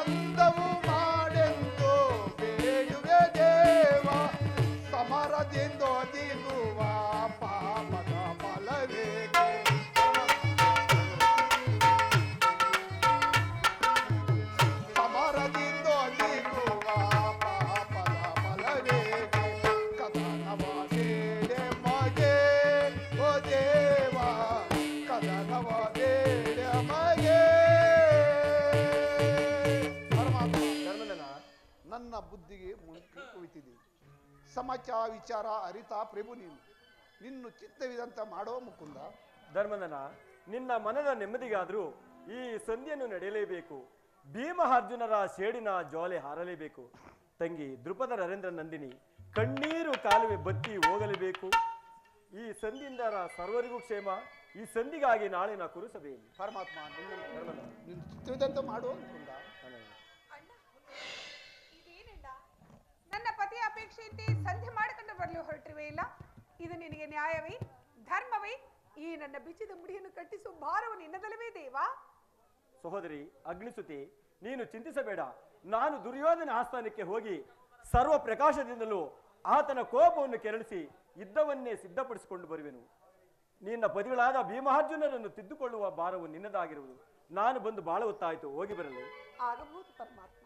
ಅಂದವು ಮಾಡೆಂದು ಬೇಡುವೆ ದೇವ ಸಮರದಿಂದ ಒದಿಗುವ ಪಾಪದ ಫಲವೇಕೆ ಸಮರದಿಂದ ಒದಿಗುವ ಪಾಪದ ಫಲವೇಕೆ ಕದನವ ಬೇಡೆ ಮಗೆ ಓ ದೇವ ಕದನವ ಬೇಡೆ ಮಗೆ ಪರಮಾತ್ಮ ಧರ್ಮದನ ನನ್ನ ಬುದ್ಧಿಗೆ ಮುಳುಕಿ ಕುಳಿತಿದೆ. ಸಮಾಚಾರ ವಿಚಾರ ಅರಿತ ಪ್ರಭು ನೀನು ನಿನ್ನು ಚಿತ್ತವಿದಂತ ಮಾಡೋ ಮುಕುಂದ. ಧರ್ಮದನ ನಿನ್ನ ಮನದ ನೆಮ್ಮದಿಗಾದರೂ ಈ ಸಂಧಿಯನ್ನು ನಡೆಯಲೇಬೇಕು. ಭೀಮ ಅರ್ಜುನರ ಸೇಡಿನ ಜ್ವಾಲೆ ಹಾರಲೇಬೇಕು. ತಂಗಿ ದೃಪದ ನರೇಂದ್ರ ನಂದಿನಿ ಕಣ್ಣೀರು ಕಾಲುವೆ ಬತ್ತಿ ಹೋಗಲೇಬೇಕು. ಈ ಸಂಧಿಯಿಂದ ಸರ್ವರಿಗೂ ಕ್ಷೇಮ. ಈ ಸಂಧಿಗಾಗಿ ನಾಳೆ ನಾ ಕುರುಸಭೆಯಲ್ಲಿ ಪರಮಾತ್ಮ ನಿನ್ನ ಧರ್ಮದನ ನಿನ್ನ ಚಿತ್ತವಿದಂತ ಮಾಡೋ ಮುಕುಂದ. ಅಣ್ಣ ಇದೇನಣ್ಣ ನನ್ನ ಪತಿಯ ಅಪೇಕ್ಷೆಯಂತೆ ಸಂಧಿ ಮಾಡಿಕೊಂಡು ಬರಲು ಹೊರಟಿರುವೆ ಇಲ್ಲ. ಇದು ನಿನಗೆ ನ್ಯಾಯವೇ ಧರ್ಮವೇ? ಈ ನನ್ನ ಬಿಚ್ಚಿದ ಮುಡಿಯನ್ನು ಕಟ್ಟಿಸುವ ಭಾರವು ನಿನ್ನದಲ್ಲವೇ ದೇವಾ? ಸಹೋದರಿ ಅಗ್ನಿಸುತಿ, ನೀನು ಚಿಂತಿಸಬೇಡ. ನಾನು ದುರ್ಯೋಧನ ಆಸ್ಥಾನಕ್ಕೆ ಹೋಗಿ ಸರ್ವ ಪ್ರಕಾಶದಿಂದಲೂ ಆತನ ಕೋಪವನ್ನು ಕೆರಳಿಸಿ ಯುದ್ಧವನ್ನೇ ಸಿದ್ಧಪಡಿಸಿಕೊಂಡು ಬರುವೆನು. ನಿನ್ನ ಪತಿಗಳಾದ ಭೀಮಾರ್ಜುನರನ್ನು ತಿದ್ದುಕೊಳ್ಳುವ ಭಾರವು ನಿನ್ನದಾಗಿರುವುದು. ನಾನು ಬಂದು ಬಾಳ ಹೊತ್ತಾಯಿತು, ಹೋಗಿ ಬರಲು. ಆಗಬಹುದು ಪರಮಾತ್ಮ.